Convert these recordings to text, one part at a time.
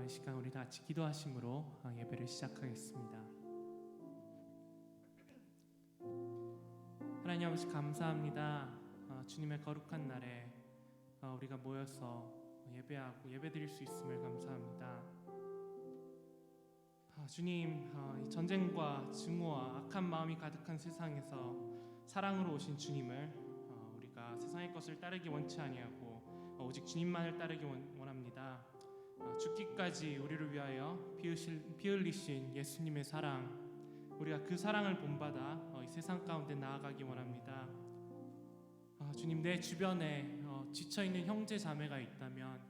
이 시간 우리 다 같이 기도하심으로 예배를 시작하겠습니다. 하나님 아버지 감사합니다. 주님의 거룩한 날에 우리가 모여서 예배하고 예배드릴 수 있음을 감사합니다. 주님, 이 전쟁과 증오와 악한 마음이 가득한 세상에서 사랑으로 오신 주님을 우리가 세상의 것을 따르기 원치 아니하고 오직 주님만을 따르기 원합니다. 죽기까지 우리를 위하여 피 흘리신 예수님의 사랑, 우리가 그 사랑을 본받아 이 세상 가운데 나아가기 원합니다. 주님, 내 주변에 지쳐있는 형제 자매가 있다면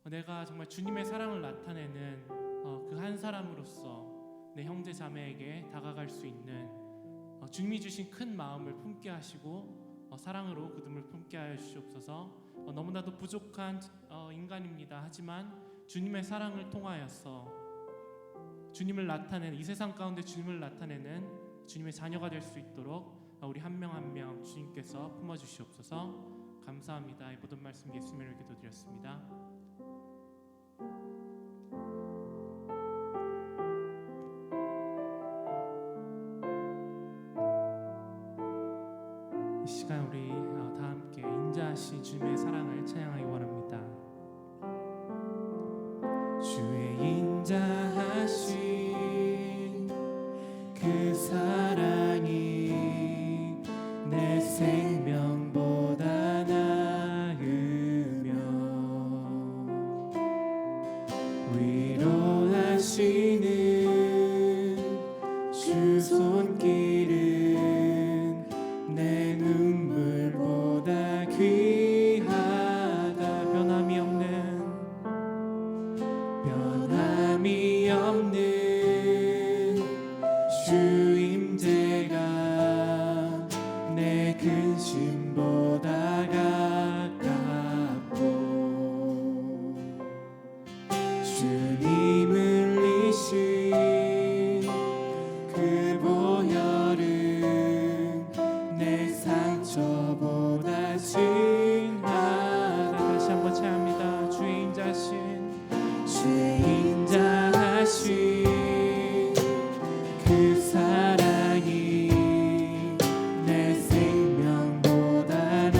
내가 정말 주님의 사랑을 나타내는 그 한 사람으로서 내 형제 자매에게 다가갈 수 있는 주님이 주신 큰 마음을 품게 하시고 사랑으로 그들을 품게 하여 주시옵소서. 너무나도 부족한 인간입니다. 하지만 주님의 사랑을 통하여서 주님을 나타내는, 이 세상 가운데 주님을 나타내는 주님의 자녀가 될 수 있도록 우리 한 명 한 명 주님께서 품어주시옵소서. 감사합니다. 이 모든 말씀 예수님을 기도드렸습니다. 이 시간 우리 다 함께 인자하신 주님의 사랑을 찬양하기 원합니다. 주의 인자하신 그 사랑이 내 생명보다 나으며 위로하시는 주 손길은 내 눈물보다 귀하다. 변함이 없는 주 임재가 내 근심보다 가깝고 주님 흘리신 그 보혈은 내 상처보다 진하다. 다시 한번 찬양합니다. 주의 인자하신 그 사랑이 내 생명보다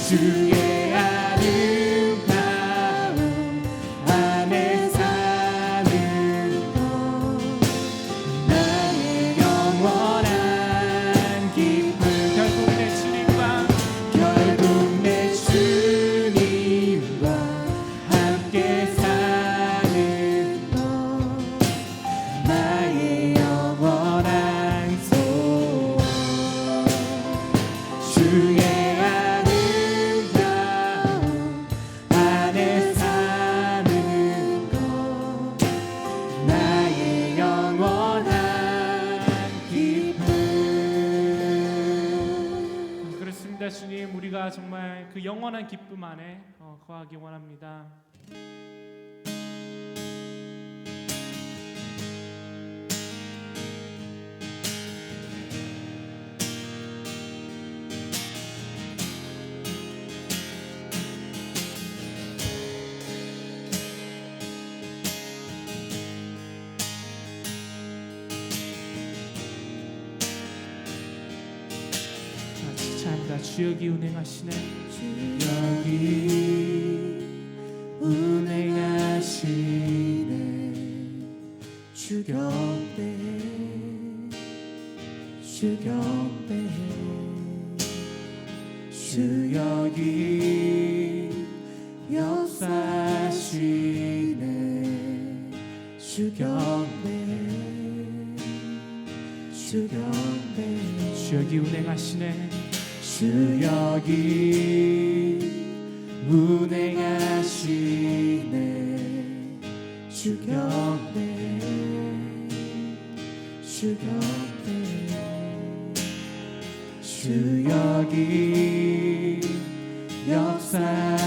주의 아름다움 안에 사는 것 나의 영원한 기쁨 결국 내 주님과 함께 사는 것 나의 영원한 소원 주의 아름다움 안에 사는 것 나의 영원한 기쁨. 그렇습니다. 주님, 우리가 정말 그 영원한 기쁨 안에 거하기 원합니다. 찬양합니다. 주 여기 운행하시네. 주 여기 운행하시네. 주 경배해 주 경배해 주 여기 역사하시네. 주 경배해 주 경배해 주 여기 운행하시네. 주 여기 운행하시네. 주 경배해 주 경배해 주 여기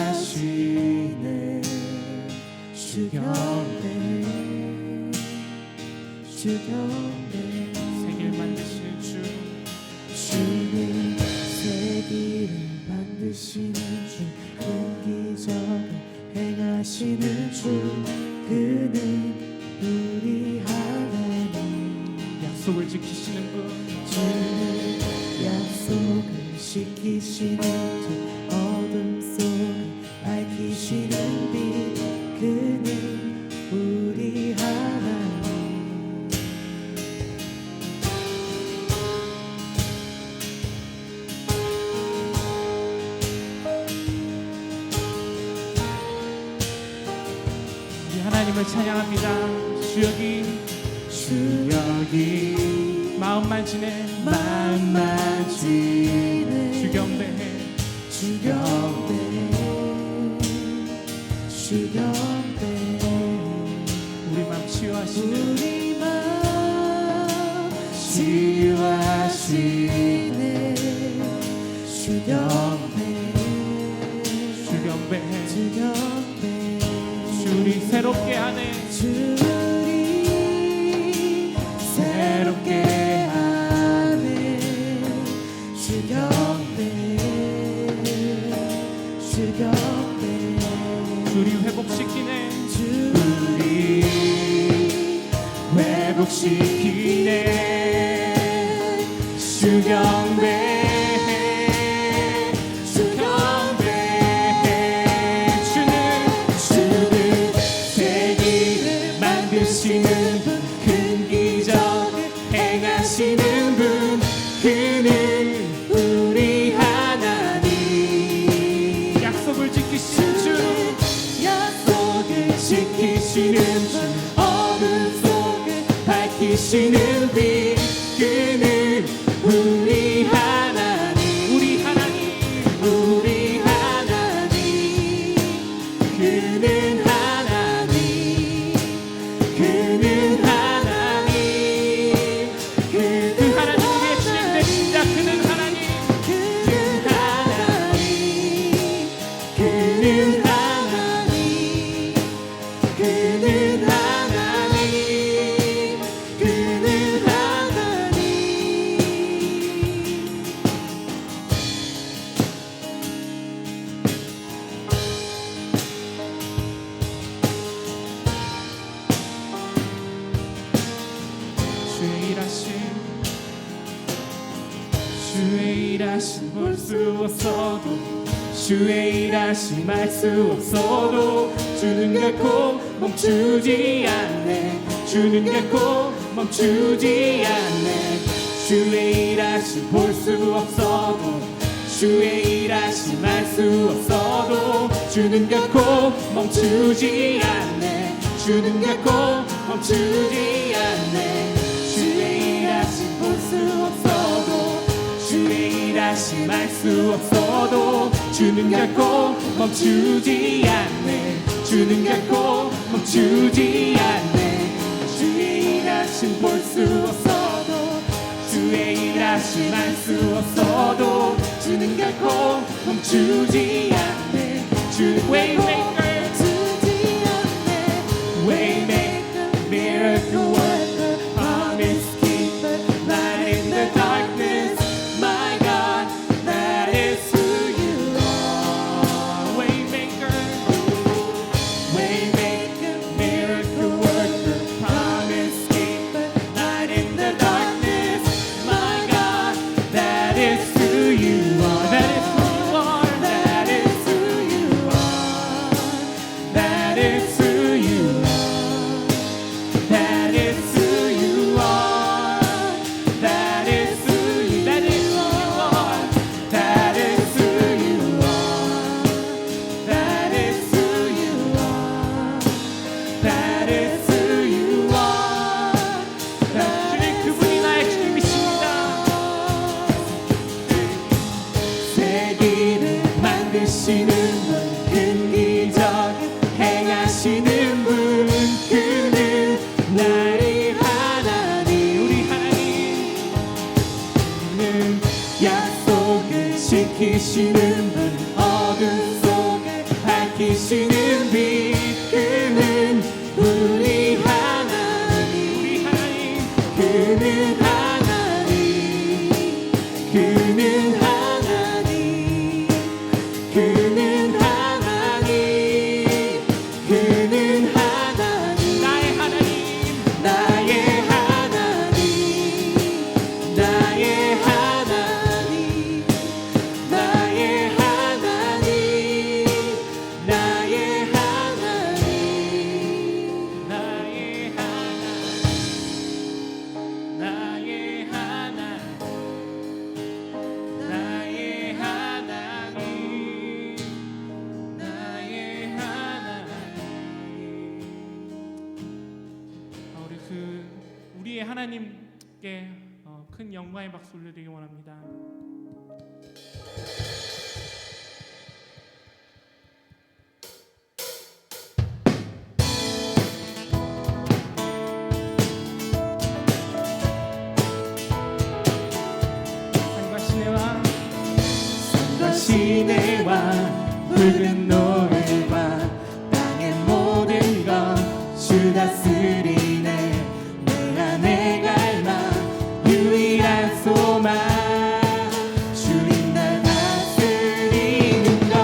역사하시네. 주 경배해 주 경배해 세계를 만드시는 주 주님 세계를 만드시는 주 큰 기적을 행하시는 주 그는 우리 하나님 약속을 지키시는 분 주는 약속을 지키시는 주 어둠 속을 밝히시는 빛 그는 우리 하나님 하나님을 찬양합니다. 주 여기 마음 만지네 마음 만지네 주 경배해 주 경배해 주 경배해 우리 맘 치유하시네 우리 맘 치유하시네 주 경배해 주 경배해 주 경배해 주리 새롭게 하네 주리 새롭게 하네 주 경배해 주 경배해 주리 회복시키네 주리 회복시키네 주 경배해 만드시는 분 큰 기적을 행하시는 분 그는 우리 하나님 약속을 지키시는 주 약속을 지키시는 주 어둠 속을 밝히시는 빛 그는 우리 하나님 우리 하나님 우리 하나님 그는 그는 하나님 그 하나님 위에 진행되신다 그는 하나님 그는 하나님 그는 하나님 그는 하나님 그는 하나님 주의 일하심 볼 수 없어도 주의 일하심 알 수 없어도 주는 결코 멈추지 않네. 주는 결코 멈추지 않네. 주의 일하심 볼 수 없어도 주의 일하심 알 수 없어도 주는 결코 멈추지 않네. 주는 결코 멈추지 않네. 주의 일하심 볼 수 없어도 주의 일하심 알 수 없어도 주는 결코 멈추지 않네. 주는 결코 멈추지 않네. 주의 일하심 볼 수 없어도 주의 일하심 알 수 없어도 주는 결코 멈추지 않네. 주는 Waymaker 멈추지 않네. Waymaker, miracle worker, promise keeper, light in the darkness. My God, that is who you are. Waymaker, Waymaker, miracle worker, promise keeper, light in the darkness. My God, that is who you are. That is who you are. That is who you are. That is who you are. That is who you are. That is who you. That is who you are. That is who you are. That is who you are. That is who you are. 주님 그분이 나의 주님이십니다. 세기를 만드시는 분, 큰 기적을 행하시는 분, 그는 나의 하나님. 우리 하나님, 그는 약속을 지키시는 분, 어둠 속에 밝히시는 빛, 그는 우리 하나님. 우리 하나님, 그는 하나님. 그는 하나님. 그는 하나님. 그는 하나님. 나의 하나님. 나의 하나님. 나의 하나님. 나의 하나님. 나의 하나님. 나의 하나님. 나의 하나님. 나의 하나님. 나의 하나님. 우리의 하나님께 큰 영광의 박수 올려드리기 원합니다. 산과 시내와 산과 시내와 붉은 노을과 땅의 모든 것주 다스리네. 내 안에 갈망 유일한 소망 주님 날 다스리는 것.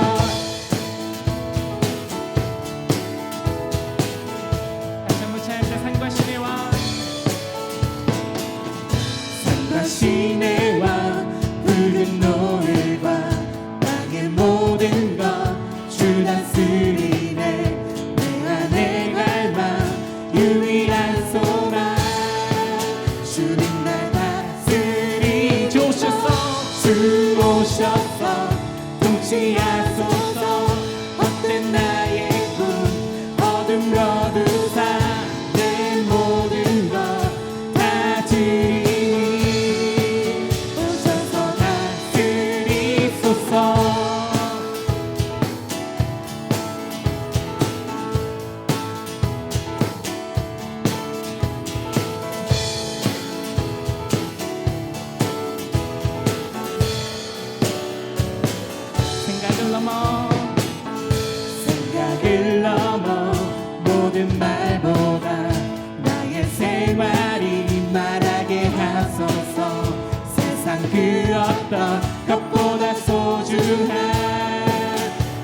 다시 한번 찬양합니다. 산과 시내와 산과 시내와 붉은 노을과 땅의 모든 것주 다스리네. 내 안에 갈망 유일한 소망 주님 날 다스리. 주 오셔서 통치하소서. 헛된 나의 꿈 어둠 거두사 내 모든 것 다스리니 오셔서 다스리소서. 생각을 넘어 모든 말보다 나의 생활이 말하게 하소서. 세상 그 어떤 것보다 소중한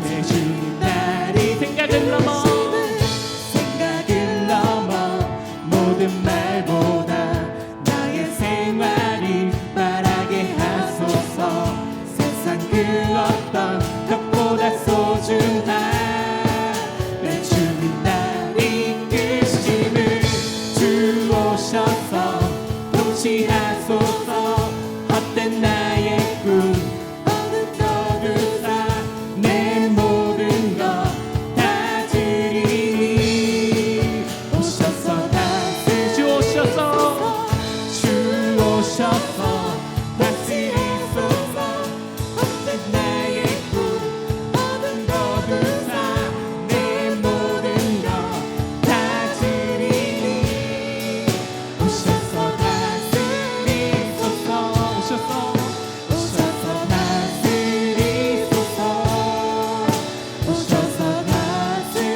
내 주님 날이. 생각을 넘어 모든 말보다 나의 생활이 말하게 하소서. 세상 그 어떤 것보다 소중한 내 주님 날 이끄심을 주오셔서 통치하소서. 헛된 나의 꿈 어느 거두사 내 모든 것 다 드리니 오셔서 주오셔서 다스리소서. 헛된 나의 꿈 모든 거두사 내 모든 것 다 드리니 오셔서 다스리소서. 오셔서 다스리소서. 오셔서 다스리소서.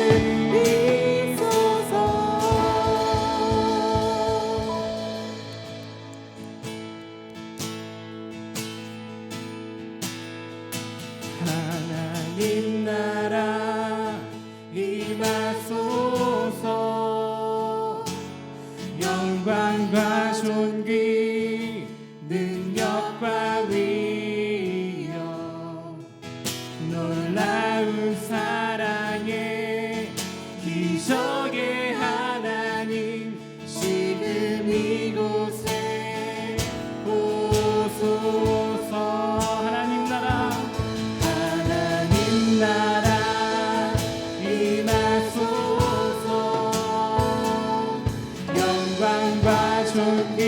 하나님 나라 임하소서. 영광과 존귀 능력과 위엄 놀라운 사랑의 기적의 하나님 지금 이곳에 오소서. 하나님 나라 임하소서. 영광과 존귀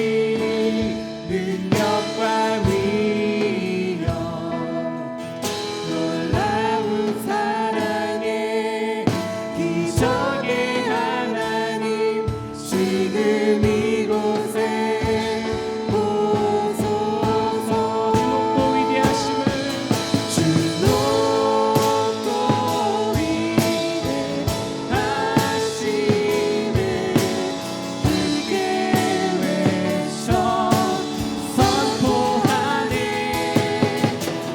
능력과 위엄 놀라운 사랑의 기적의 하나님 지금 이곳에 오소서. 높고 위대하심을 주 높고 위대하심을 크게 외쳐 선포하네.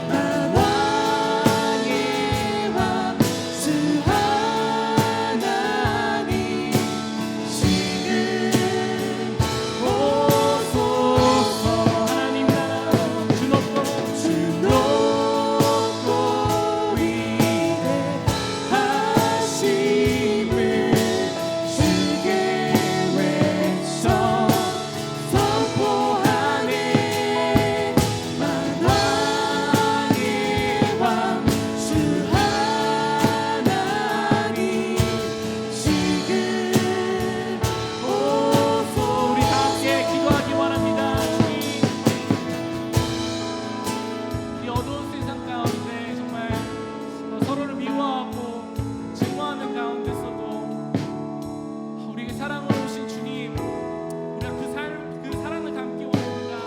만왕의 왕 주 하나님 지금 오소서. 하나님 나라 주 높고 위대하심을 크게 외쳐 선포하네. 만왕의 왕 주 하나님 지금 오소. 우리 다 함께 기도하기 원합니다. 주님, 이 어두운 세상 가운데 정말 서로를 미워하고 증오하는 가운데서도 우리에게 사랑으로 오신 주님, 우리가 그 사랑을 담기 원합니다.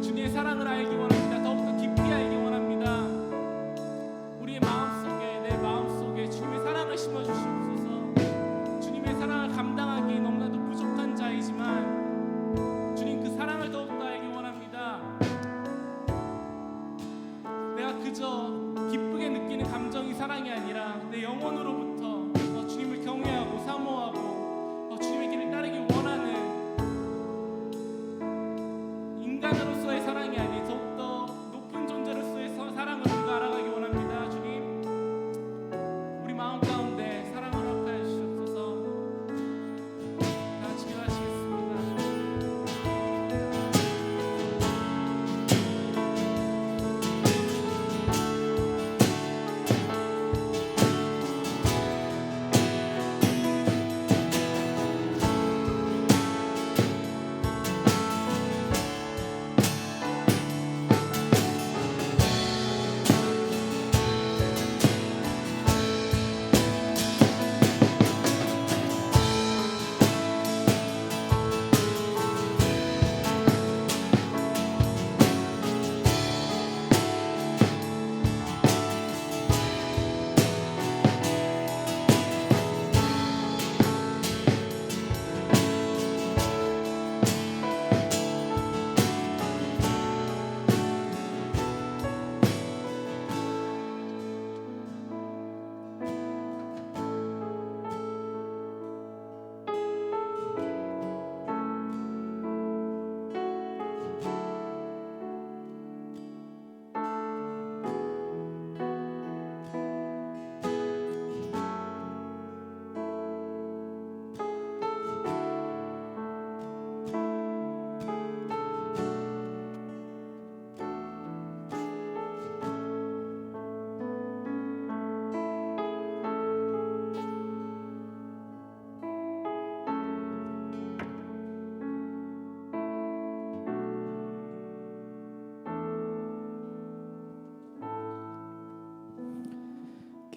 주님의 사랑을 알기 원합니다. 더욱더 깊이 알기 원합니다. 우리의 마음속에, 내 마음속에 주님의 사랑을 심어주시옵소서. 주님의 사랑을 감당하기 너무나도 부족한 자이지만 주님 그 사랑을 더욱더 알기 원합니다. 내가 그저 기쁘게 느끼는 감정이 사랑이 아니라 내 영혼으로부터 주님을 경외하고 사모하고 주님의 길을 따르기 원하는 인간으로서의 사랑이 아닌 더욱더 높은 존재로서의 사랑을 우리가 알아가기 원합니다. 주님, 우리 마음 가운데 사랑을 허락하여 주시옵소서. 다 같이 기도하시겠습니다.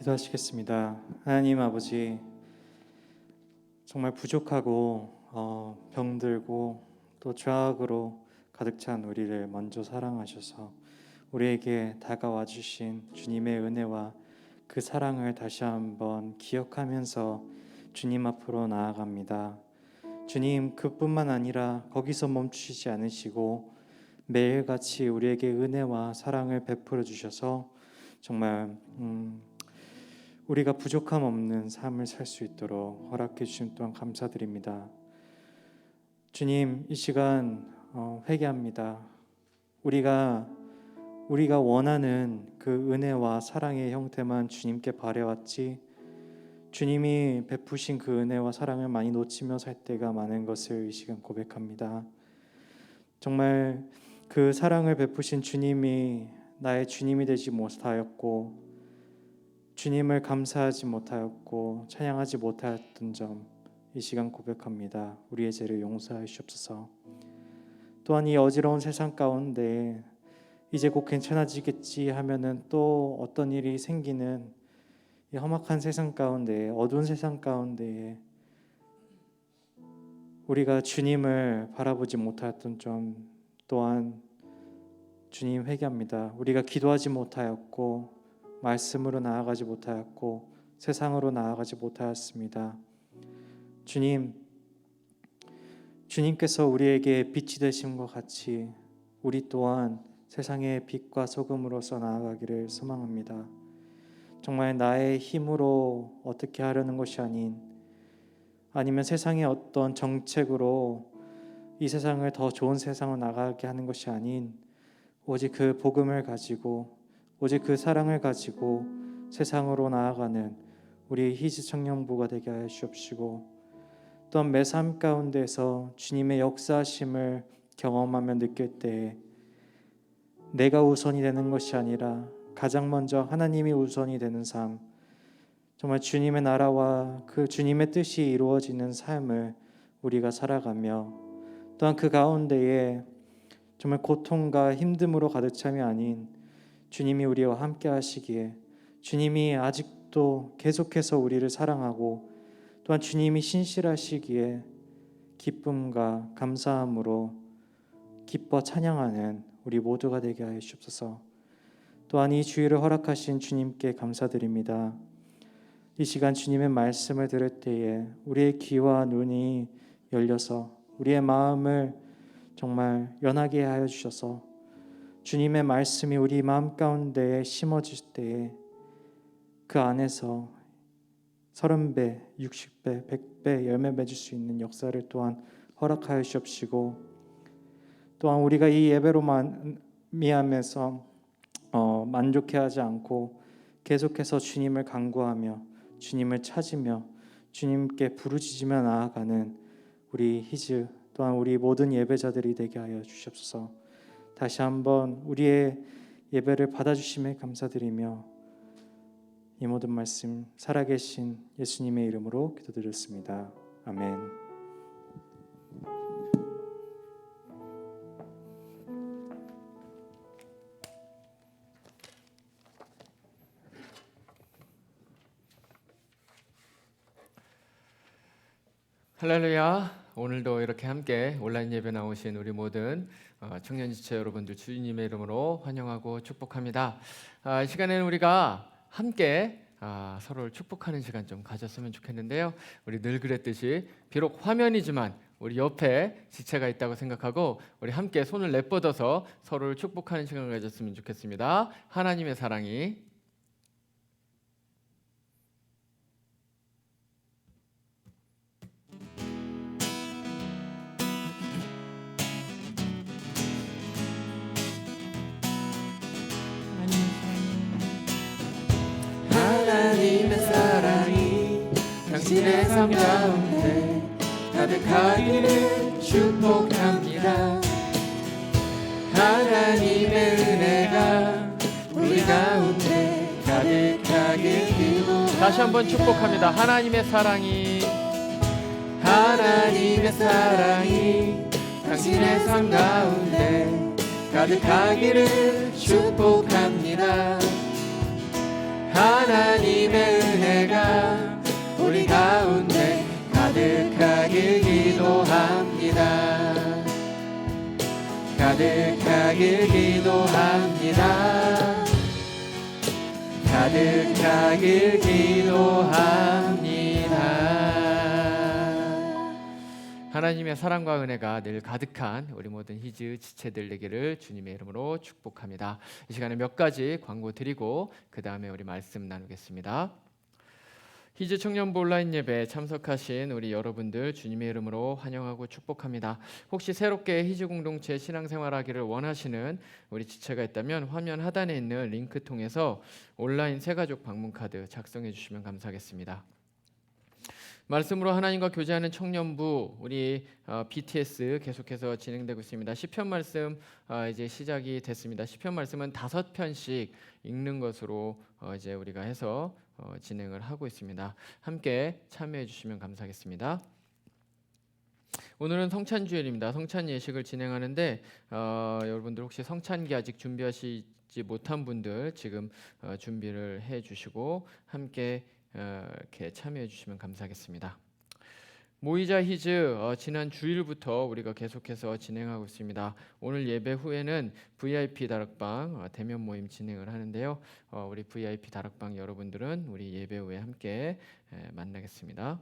기도하시겠습니다. 하나님 아버지, 정말 부족하고 병들고 또 죄악으로 가득 찬 우리를 먼저 사랑하셔서 우리에게 다가와 주신 주님의 은혜와 그 사랑을 다시 한번 기억하면서 주님 앞으로 나아갑니다. 주님, 그뿐만 아니라 거기서 멈추시지 않으시고 매일같이 우리에게 은혜와 사랑을 베풀어 주셔서 정말 우리가 부족함 없는 삶을 살 수 있도록 허락해 주심 또한 감사드립니다. 주님, 이 시간 회개합니다. 우리가 원하는 그 은혜와 사랑의 형태만 주님께 바래왔지 주님이 베푸신 그 은혜와 사랑을 많이 놓치며 살 때가 많은 것을 이 시간 고백합니다. 정말 그 사랑을 베푸신 주님이 나의 주님이 되지 못하였고 주님을 감사하지 못하였고 찬양하지 못하였던 점 이 시간 고백합니다. 우리의 죄를 용서하시옵소서. 또한 이 어지러운 세상 가운데 이제 곧 괜찮아지겠지 하면은 또 어떤 일이 생기는 이 험악한 세상 가운데, 어두운 세상 가운데 우리가 주님을 바라보지 못하였던 점 또한 주님 회개합니다. 우리가 기도하지 못하였고 말씀으로 나아가지 못하였고 세상으로 나아가지 못하였습니다. 주님께서 우리에게 빛이 되신 것 같이 우리 또한 세상의 빛과 소금으로서 나아가기를 소망합니다. 정말 나의 힘으로 어떻게 하려는 것이 아니면 세상의 어떤 정책으로 이 세상을 더 좋은 세상으로 나가게 하는 것이 아닌 오직 그 복음을 가지고 오직 그 사랑을 가지고 세상으로 나아가는 우리 희지 청년부가 되게 하여 주옵시고 또한 매 삶 가운데서 주님의 역사하심을 경험하며 느낄 때에 내가 우선이 되는 것이 아니라 가장 먼저 하나님이 우선이 되는 삶, 정말 주님의 나라와 그 주님의 뜻이 이루어지는 삶을 우리가 살아가며 또한 그 가운데에 정말 고통과 힘듦으로 가득 참이 아닌 주님이 우리와 함께 하시기에 주님이 아직도 계속해서 우리를 사랑하고 또한 주님이 신실하시기에 기쁨과 감사함으로 기뻐 찬양하는 우리 모두가 되게 하여 주옵소서. 또한 이 주일을 허락하신 주님께 감사드립니다. 이 시간 주님의 말씀을 들을 때에 우리의 귀와 눈이 열려서 우리의 마음을 정말 연하게 하여 주셔서 주님의 말씀이 우리 마음 가운데에 심어질 때에 그 안에서 30배, 60배, 100배 열매 맺을 수 있는 역사를 또한 허락하여 주옵시고 또한 우리가 이 예배로 말미암아서 만족해하지 않고 계속해서 주님을 간구하며 주님을 찾으며 주님께 부르짖으며 나아가는 우리 희즈 또한 우리 모든 예배자들이 되게 하여 주시옵소서. 다시 한번 우리의 예배를 받아주심에 감사드리며 이 모든 말씀 살아계신 예수님의 이름으로 기도드렸습니다. 아멘. 할렐루야. 오늘도 이렇게 함께 온라인 예배 나오신 우리 모든 청년지체 여러분들 주님의 이름으로 환영하고 축복합니다. 이 시간에는 우리가 함께 서로를 축복하는 시간 좀 가졌으면 좋겠는데요. 우리 늘 그랬듯이 비록 화면이지만 우리 옆에 지체가 있다고 생각하고 우리 함께 손을 내뻗어서 서로를 축복하는 시간을 가졌으면 좋겠습니다. 하나님의 사랑이 하나님의 사랑이 당신의 삶 가운데 가득하기를 축복합니다. 하나님의 은혜가 우리 가운데 가득하길 기도합니다. 다시 한번 축복합니다. 하나님의 사랑이 당신의 삶 가운데 가득하기를 축복합니다. 하나님의 은혜가 우리 가운데 가득하길 기도합니다. 가득하길 기도합니다. 가득하길 기도합니다. 하나님의 사랑과 은혜가 늘 가득한 우리 모든 히즈 지체들 되기를 주님의 이름으로 축복합니다. 이 시간에 몇 가지 광고 드리고 그 다음에 우리 말씀 나누겠습니다. 히즈 청년부 온라인 예배에 참석하신 우리 여러분들 주님의 이름으로 환영하고 축복합니다. 혹시 새롭게 히즈 공동체 신앙생활하기를 원하시는 우리 지체가 있다면 화면 하단에 있는 링크 통해서 온라인 새가족 방문 카드 작성해 주시면 감사하겠습니다. 말씀으로 하나님과 교제하는 청년부 우리 BTS 계속해서 진행되고 있습니다. 시편 말씀 이제 시작이 됐습니다. 시편 말씀은 5편씩 읽는 것으로 이제 우리가 해서 진행을 하고 있습니다. 함께 참여해 주시면 감사하겠습니다. 오늘은 성찬주일입니다. 성찬 예식을 진행하는데 여러분들 혹시 성찬기 아직 준비하시지 못한 분들 지금 준비를 해 주시고 함께 이렇게 참여해 주시면 감사하겠습니다. 모이자 히즈 지난 주일부터 우리가 계속해서 진행하고 있습니다. 오늘 예배 후에는 VIP 다락방 대면 모임 진행을 하는데요. 우리 VIP 다락방 여러분들은 우리 예배 후에 함께 만나겠습니다.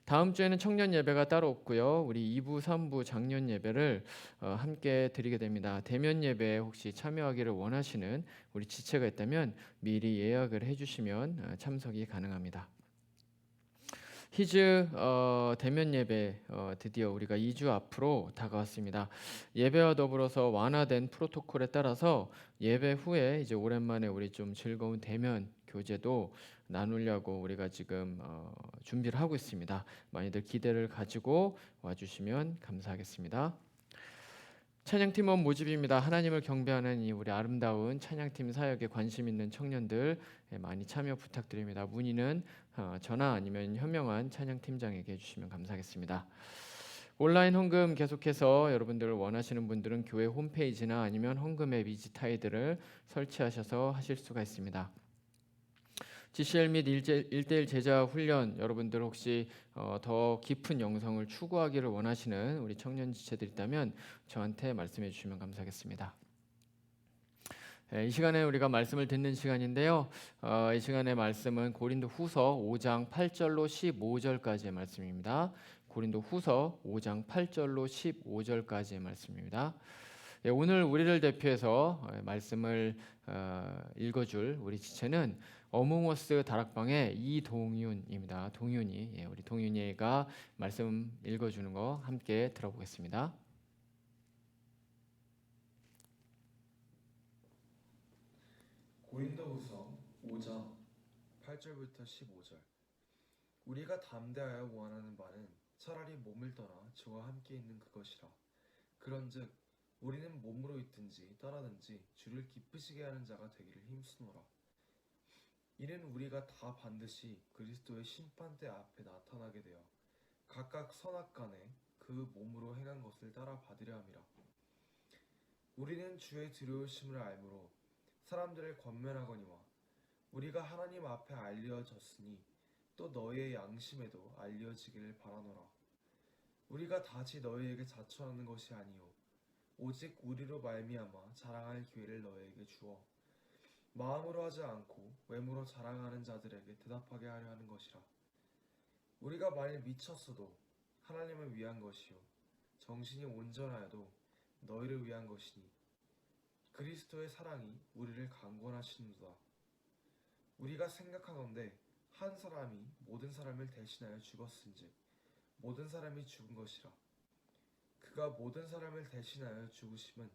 다음 주에는 청년 예배가 따로 없고요. 우리 2부, 3부 작년 예배를 함께 드리게 됩니다. 대면 예배에 혹시 참여하기를 원하시는 우리 지체가 있다면 미리 예약을 해주시면 참석이 가능합니다. 히즈 대면 예배 드디어 우리가 2주 앞으로 다가왔습니다. 예배와 더불어서 완화된 프로토콜에 따라서 예배 후에 이제 오랜만에 우리 좀 즐거운 대면 교제도 나누려고 우리가 지금 준비를 하고 있습니다. 많이들 기대를 가지고 와주시면 감사하겠습니다. 찬양팀원 모집입니다. 하나님을 경배하는 이 우리 아름다운 찬양팀 사역에 관심 있는 청년들 많이 참여 부탁드립니다. 문의는 전화 아니면 현명한 찬양팀장에게 해주시면 감사하겠습니다. 온라인 헌금 계속해서 여러분들 원하시는 분들은 교회 홈페이지나 아니면 헌금 앱 이지타이드를 설치하셔서 하실 수가 있습니다. GCL 및 1대1 제자 훈련 여러분들 혹시 더 깊은 영성을 추구하기를 원하시는 우리 청년 지체들 있다면 저한테 말씀해 주시면 감사하겠습니다. 이 시간에 우리가 말씀을 듣는 시간인데요. 이 시간의 말씀은 고린도 후서 5장 8절로 15절까지의 말씀입니다. 고린도 후서 5장 8절로 15절까지의 말씀입니다. 오늘 우리를 대표해서 말씀을 읽어줄 우리 지체는 어몽어스 다락방의 이동윤입니다. 동윤이 우리 동윤이가 말씀 읽어주는 거 함께 들어보겠습니다. 고린도후서 5장 8절부터 15절. 우리가 담대하여 원하는 바는 차라리 몸을 떠나 저와 함께 있는 그것이라. 그런즉 우리는 몸으로 있든지 떠나든지 주를 기쁘시게 하는 자가 되기를 힘쓰노라. 이는 우리가 다 반드시 그리스도의 심판대 앞에 나타나게 되어 각각 선악간에 그 몸으로 행한 것을 따라 받으려 함이라. 우리는 주의 두려우심을 알므로 사람들을 권면하거니와 우리가 하나님 앞에 알려졌으니 또 너희의 양심에도 알려지기를 바라노라. 우리가 다시 너희에게 자처하는 것이 아니요 오직 우리로 말미암아 자랑할 기회를 너희에게 주어 마음으로 하지 않고 외모로 자랑하는 자들에게 대답하게 하려 하는 것이라. 우리가 만일 미쳤어도 하나님을 위한 것이요 정신이 온전하여도 너희를 위한 것이니 그리스도의 사랑이 우리를 강권하시는도다. 우리가 생각하건대 한 사람이 모든 사람을 대신하여 죽었은즉 모든 사람이 죽은 것이라. 그가 모든 사람을 대신하여 죽으심은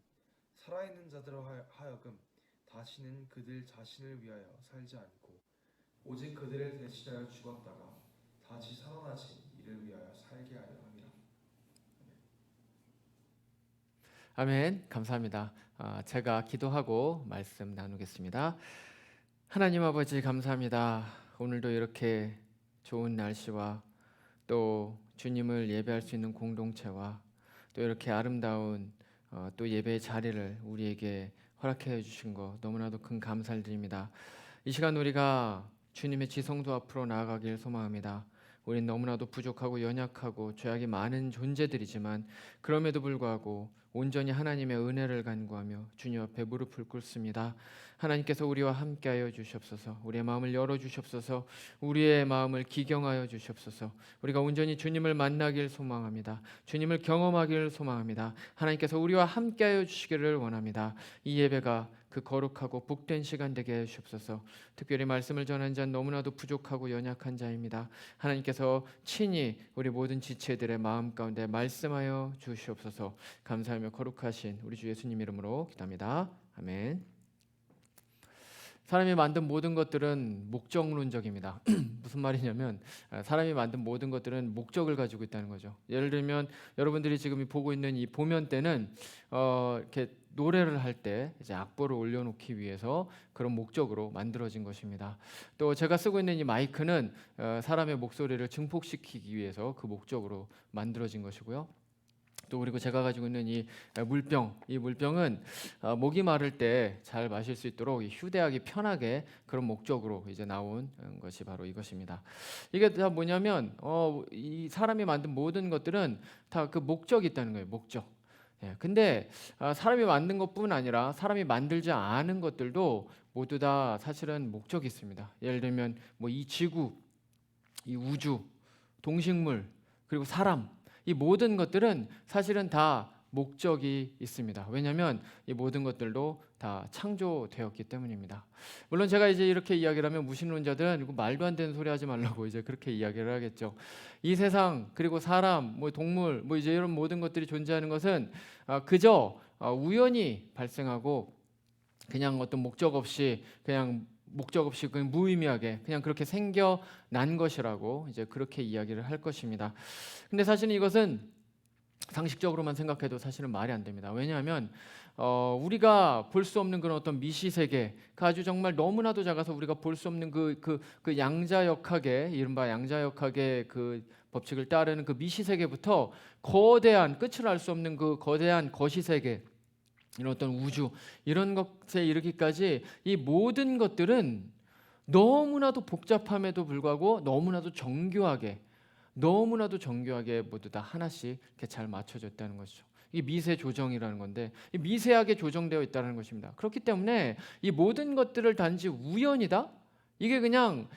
살아있는 자들로 하여금 다시는 그들 자신을 위하여 살지 않고 오직 그들을 대신하여 죽었다가 다시 살아나신 이를 위하여 살게 하려 함이라. 아멘. 감사합니다. 제가 기도하고 말씀 나누겠습니다. 하나님 아버지 감사합니다. 오늘도 이렇게 좋은 날씨와 또 주님을 예배할 수 있는 공동체와 또 이렇게 아름다운 또 예배의 자리를 우리에게 허락해 주신 거 너무나도 큰 감사를 드립니다. 이 시간 우리가 주님의 지성소 앞으로 나아가길 소망합니다. 우린 너무나도 부족하고 연약하고 죄악이 많은 존재들이지만 그럼에도 불구하고 온전히 하나님의 은혜를 간구하며 주님 앞에 무릎을 꿇습니다. 하나님께서 우리와 함께하여 주시옵소서. 우리의 마음을 열어주시옵소서. 우리의 마음을 기경하여 주시옵소서. 우리가 온전히 주님을 만나길 소망합니다. 주님을 경험하길 소망합니다. 하나님께서 우리와 함께하여 주시기를 원합니다. 이 예배가 그 거룩하고 복된 시간 되게 해 주옵소서. 특별히 말씀을 전한 자는 너무나도 부족하고 연약한 자입니다. 하나님께서 친히 우리 모든 지체들의 마음 가운데 말씀하여 주시옵소서. 감사하며 거룩하신 우리 주 예수님 이름으로 기도합니다. 아멘. 사람이 만든 모든 것들은 목적론적입니다. 무슨 말이냐면 사람이 만든 모든 것들은 목적을 가지고 있다는 거죠. 예를 들면 여러분들이 지금 보고 있는 이 보면 때는 이렇게 노래를 할 때 이제 악보를 올려놓기 위해서 그런 목적으로 만들어진 것입니다. 또 제가 쓰고 있는 이 마이크는 사람의 목소리를 증폭시키기 위해서 그 목적으로 만들어진 것이고요. 또 그리고 제가 가지고 있는 이 물병은 목이 마를 때 잘 마실 수 있도록 휴대하기 편하게 그런 목적으로 이제 나온 것이 바로 이것입니다. 이게 다 뭐냐면 이 사람이 만든 모든 것들은 다 그 목적이 있다는 거예요. 목적. 예, 근데 사람이 만든 것뿐 아니라 사람이 만들지 않은 것들도 모두 다 사실은 목적이 있습니다. 예를 들면 뭐 이 지구, 이 우주, 동식물, 그리고 사람, 이 모든 것들은 사실은 다 목적이 있습니다. 왜냐하면 이 모든 것들도 다 창조되었기 때문입니다. 물론 제가 이제 이렇게 이야기를 하면 무신론자들은 이거 말도 안 되는 소리 하지 말라고 이제 그렇게 이야기를 하겠죠. 이 세상 그리고 사람, 뭐 동물, 뭐 이제 이런 모든 것들이 존재하는 것은 그저 우연히 발생하고 그냥 어떤 목적 없이 그냥 무의미하게 그냥 그렇게 생겨난 것이라고 이제 그렇게 이야기를 할 것입니다. 근데 사실은 이것은 상식적으로만 생각해도 사실은 말이 안 됩니다. 왜냐하면 우리가 볼 수 없는 그런 어떤 미시세계, 그 아주 정말 너무나도 작아서 우리가 볼 수 없는 그 양자역학의 이른바 양자역학의 그 법칙을 따르는 그 미시세계부터 거대한 끝을 알 수 없는 그 거대한 거시세계, 이런 어떤 우주, 이런 것에 이르기까지 이 모든 것들은 너무나도 복잡함에도 불구하고 너무나도 정교하게 모두 다 하나씩 이렇게 잘 맞춰졌다는 것이죠. 이 미세 조정이라는 건데 이 미세하게 조정되어 있다는 것입니다. 그렇기 때문에 이 모든 것들을 단지 우연이다? 이게 그냥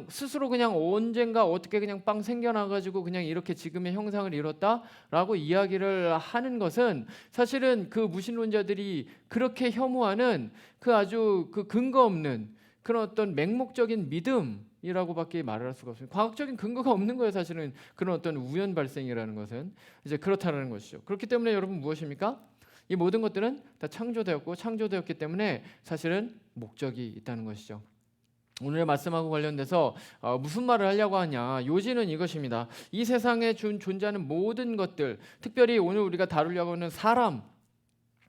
스스로 그냥 언젠가 어떻게 그냥 빵 생겨나가지고 그냥 이렇게 지금의 형상을 이뤘다라고 이야기를 하는 것은 사실은 그 무신론자들이 그렇게 혐오하는 그 아주 그 근거 없는 그런 어떤 맹목적인 믿음이라고밖에 말을 할 수가 없습니다. 과학적인 근거가 없는 거예요. 사실은 그런 어떤 우연 발생이라는 것은 이제 그렇다는 것이죠. 그렇기 때문에 여러분 무엇입니까? 이 모든 것들은 다 창조되었기 때문에 사실은 목적이 있다는 것이죠. 오늘의 말씀하고 관련돼서 무슨 말을 하려고 하냐, 요지는 이것입니다. 이 세상에 존재하는 모든 것들, 특별히 오늘 우리가 다루려고 하는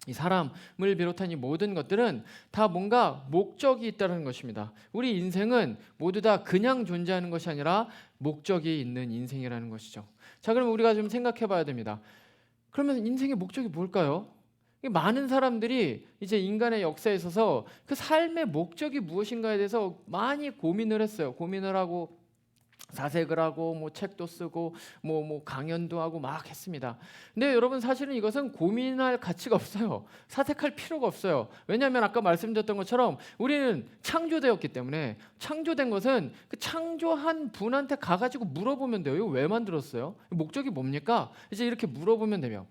이 사람을 비롯한 이 모든 것들은 다 뭔가 목적이 있다는 것입니다. 우리 인생은 모두 다 그냥 존재하는 것이 아니라 목적이 있는 인생이라는 것이죠. 자, 그럼 우리가 좀 생각해 봐야 됩니다. 그러면 인생의 목적이 뭘까요? 많은 사람들이 이제 인간의 역사에 있어서 그 삶의 목적이 무엇인가에 대해서 많이 고민을 했어요. 고민을 하고 사색을 하고 뭐 책도 쓰고 뭐 강연도 하고 막 했습니다. 근데 여러분 사실은 이것은 고민할 가치가 없어요. 사색할 필요가 없어요. 왜냐하면 아까 말씀드렸던 것처럼 우리는 창조되었기 때문에, 창조된 것은 그 창조한 분한테 가가지고 물어보면 돼요. 이거 왜 만들었어요? 목적이 뭡니까? 이제 이렇게 물어보면 되며,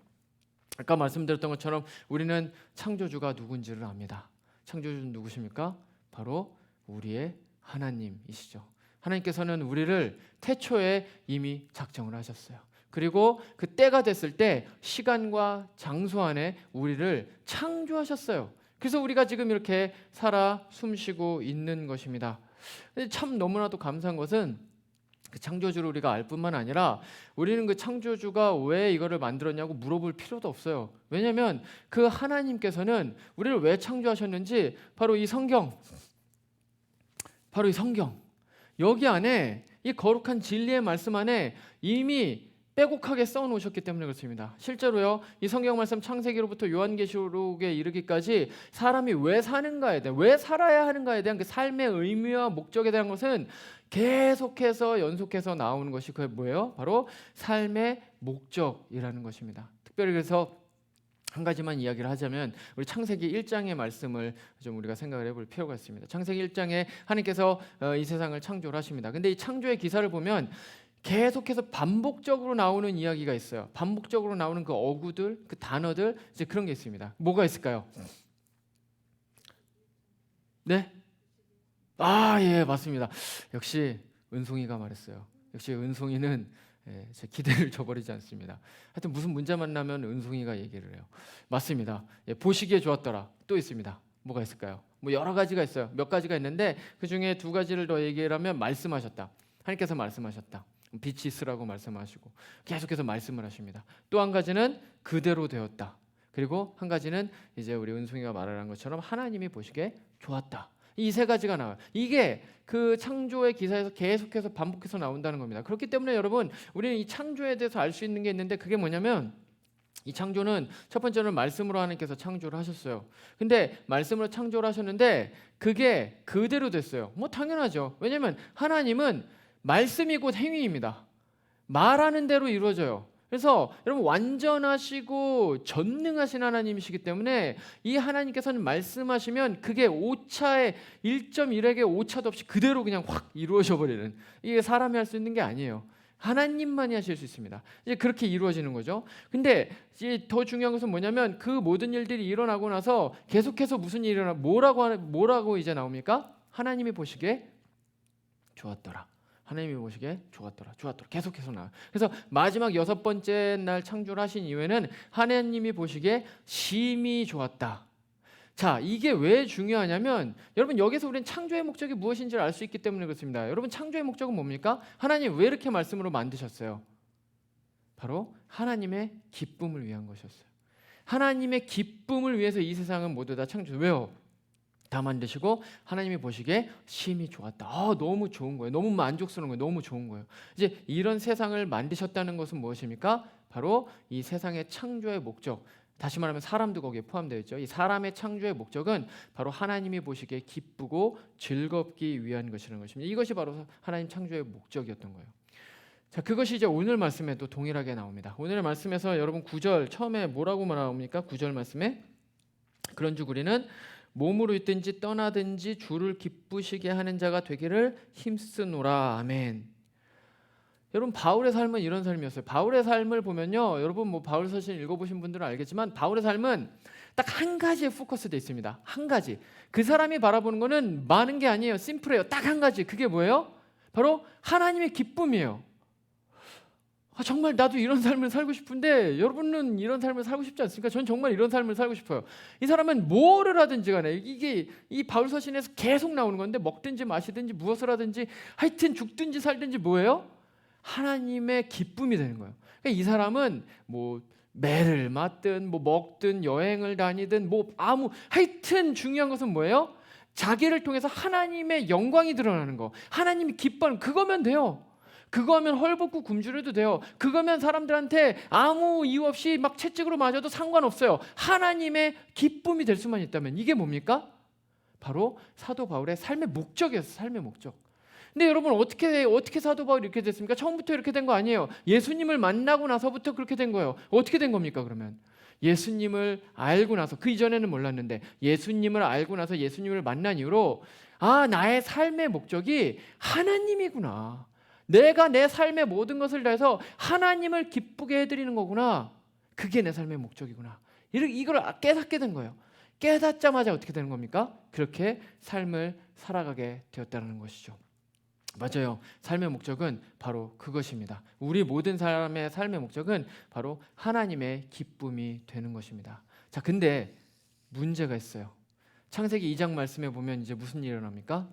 아까 말씀드렸던 것처럼 우리는 창조주가 누군지를 압니다. 창조주는 누구십니까? 바로 우리의 하나님이시죠. 하나님께서는 우리를 태초에 이미 작정을 하셨어요. 그리고 그 때가 됐을 때 시간과 장소 안에 우리를 창조하셨어요. 그래서 우리가 지금 이렇게 살아 숨쉬고 있는 것입니다. 참 너무나도 감사한 것은 그 창조주를 우리가 알 뿐만 아니라 우리는 그 창조주가 왜 이거를 만들었냐고 물어볼 필요도 없어요. 왜냐하면 그 하나님께서는 우리를 왜 창조하셨는지 바로 이 성경, 여기 안에 이 거룩한 진리의 말씀 안에 이미 빼곡하게 써놓으셨기 때문에 그렇습니다. 실제로요, 이 성경 말씀 창세기로부터 요한계시록에 이르기까지 사람이 왜 사는가에 대한, 왜 살아야 하는가에 대한 그 삶의 의미와 목적에 대한 것은 계속해서 연속해서 나오는 것이 그게 뭐예요? 바로 삶의 목적이라는 것입니다. 특별히 그래서 한 가지만 이야기를 하자면 우리 창세기 1장의 말씀을 좀 우리가 생각을 해볼 필요가 있습니다. 창세기 1장에 하나님께서 이 세상을 창조를 하십니다. 근데 이 창조의 기사를 보면 계속해서 반복적으로 나오는 이야기가 있어요. 반복적으로 나오는 그 어구들, 그 단어들, 이제 그런 게 있습니다. 뭐가 있을까요? 네? 예, 맞습니다. 역시 은송이가 말했어요. 역시 은송이는 제 기대를 저버리지 않습니다. 하여튼 무슨 문제 만나면 은송이가 얘기를 해요. 맞습니다. 보시기에 좋았더라. 또 있습니다. 뭐가 있을까요? 뭐 여러 가지가 있어요. 몇 가지가 있는데 그 중에 두 가지를 더 얘기를 하면 말씀하셨다. 하나님께서 말씀하셨다. 빛이 있으라고 말씀하시고 계속해서 말씀을 하십니다. 또 한 가지는 그대로 되었다. 그리고 한 가지는 이제 우리 은송이가 말한 것처럼 하나님이 보시기에 좋았다. 이 세 가지가 나와요. 이게 그 창조의 기사에서 계속해서 반복해서 나온다는 겁니다. 그렇기 때문에 여러분, 우리는 이 창조에 대해서 알 수 있는 게 있는데 그게 뭐냐면 이 창조는 첫 번째는 말씀으로 하나님께서 창조를 하셨어요. 근데 말씀으로 창조를 하셨는데 그게 그대로 됐어요. 뭐 당연하죠. 왜냐하면 하나님은 말씀이 곧 행위입니다. 말하는 대로 이루어져요. 그래서 여러분, 완전하시고 전능하신 하나님이시기 때문에 이 하나님께서는 말씀하시면 그게 오차에 1.1에게 오차도 없이 그대로 그냥 확 이루어져 버리는, 이게 사람이 할 수 있는 게 아니에요. 하나님만이 하실 수 있습니다. 이제 그렇게 이루어지는 거죠. 근데 이제 더 중요한 것은 뭐냐면 그 모든 일들이 일어나고 나서 계속해서 무슨 일이 일어나, 뭐라고 이제 나옵니까? 하나님이 보시기에 좋았더라. 하나님이 보시기에 좋았더라. 계속해서 나와요. 그래서 마지막 6번째 날 창조를 하신 이후에는 하나님이 보시기에 심히 좋았다. 자, 이게 왜 중요하냐면 여러분, 여기서 우리는 창조의 목적이 무엇인지를 알 수 있기 때문에 그렇습니다. 여러분, 창조의 목적은 뭡니까? 하나님 왜 이렇게 말씀으로 만드셨어요? 바로 하나님의 기쁨을 위한 것이었어요. 하나님의 기쁨을 위해서 이 세상은 모두 다 창조. 왜요? 다 만드시고 하나님이 보시기에 심히 좋았다. 너무 좋은 거예요. 너무 만족스러운 거예요. 너무 좋은 거예요. 이제 이런 세상을 만드셨다는 것은 무엇입니까? 바로 이 세상의 창조의 목적. 다시 말하면 사람도 거기에 포함되어 있죠. 이 사람의 창조의 목적은 바로 하나님이 보시기에 기쁘고 즐겁기 위한 것이라는 것입니다. 이것이 바로 하나님 창조의 목적이었던 거예요. 자, 그것이 이제 오늘 말씀에도 동일하게 나옵니다. 오늘 말씀에서 여러분 9절 처음에 뭐라고 나옵니까? 9절 말씀에 그런즉 우리는 몸으로 있든지 떠나든지 주를 기쁘시게 하는 자가 되기를 힘쓰노라. 아멘. 여러분, 바울의 삶은 이런 삶이었어요. 바울의 삶을 보면요, 여러분 뭐 바울 서신 읽어보신 분들은 알겠지만 바울의 삶은 딱 한 가지에 포커스되어 있습니다. 한 가지. 그 사람이 바라보는 거는 많은 게 아니에요. 심플해요. 딱 한 가지. 그게 뭐예요? 바로 하나님의 기쁨이에요. 정말 나도 이런 삶을 살고 싶은데 여러분은 이런 삶을 살고 싶지 않습니까? 전 정말 이런 삶을 살고 싶어요. 이 사람은 뭐를 하든지 간에, 이게 이 바울 서신에서 계속 나오는 건데, 먹든지 마시든지 무엇을 하든지 하여튼 죽든지 살든지 뭐예요? 하나님의 기쁨이 되는 거예요. 그러니까 이 사람은 뭐 매를 맞든 뭐 먹든 여행을 다니든 뭐 하여튼 중요한 것은 뭐예요? 자기를 통해서 하나님의 영광이 드러나는 거, 하나님이 기뻐하는, 그거면 돼요. 그거면 헐벗고 굶주려도 돼요. 그거면 사람들한테 아무 이유 없이 막 채찍으로 맞아도 상관없어요. 하나님의 기쁨이 될 수만 있다면. 이게 뭡니까? 바로 사도 바울의 삶의 목적이었어요. 삶의 목적. 근데 여러분, 어떻게 사도 바울이 이렇게 됐습니까? 처음부터 이렇게 된 거 아니에요. 예수님을 만나고 나서부터 그렇게 된 거예요. 어떻게 된 겁니까 그러면? 예수님을 알고 나서, 그 이전에는 몰랐는데 예수님을 알고 나서 예수님을 만난 이후로 나의 삶의 목적이 하나님이구나. 내가 내 삶의 모든 것을 다해서 하나님을 기쁘게 해드리는 거구나. 그게 내 삶의 목적이구나. 이걸 깨닫게 된 거예요. 깨닫자마자 어떻게 되는 겁니까? 그렇게 삶을 살아가게 되었다는 것이죠. 맞아요. 삶의 목적은 바로 그것입니다. 우리 모든 사람의 삶의 목적은 바로 하나님의 기쁨이 되는 것입니다. 자, 근데 문제가 있어요. 창세기 2장 말씀에 보면 이제 무슨 일이 일어납니까?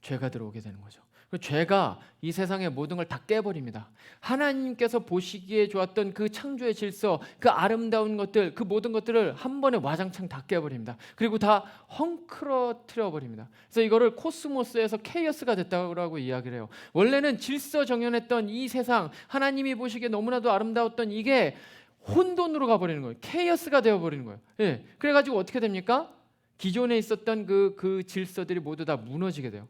죄가 들어오게 되는 거죠. 그 죄가 이 세상의 모든 걸 다 깨버립니다. 하나님께서 보시기에 좋았던 그 창조의 질서, 그 아름다운 것들, 그 모든 것들을 한 번에 와장창 다 깨버립니다. 그리고 다 헝클어뜨려 버립니다. 그래서 이거를 코스모스에서 케이오스가 됐다고 이야기를 해요. 원래는 질서 정연했던 이 세상, 하나님이 보시기에 너무나도 아름다웠던 이게 혼돈으로 가버리는 거예요. 케이오스가 되어버리는 거예요. 예. 그래가지고 어떻게 됩니까? 기존에 있었던 그 질서들이 모두 다 무너지게 돼요.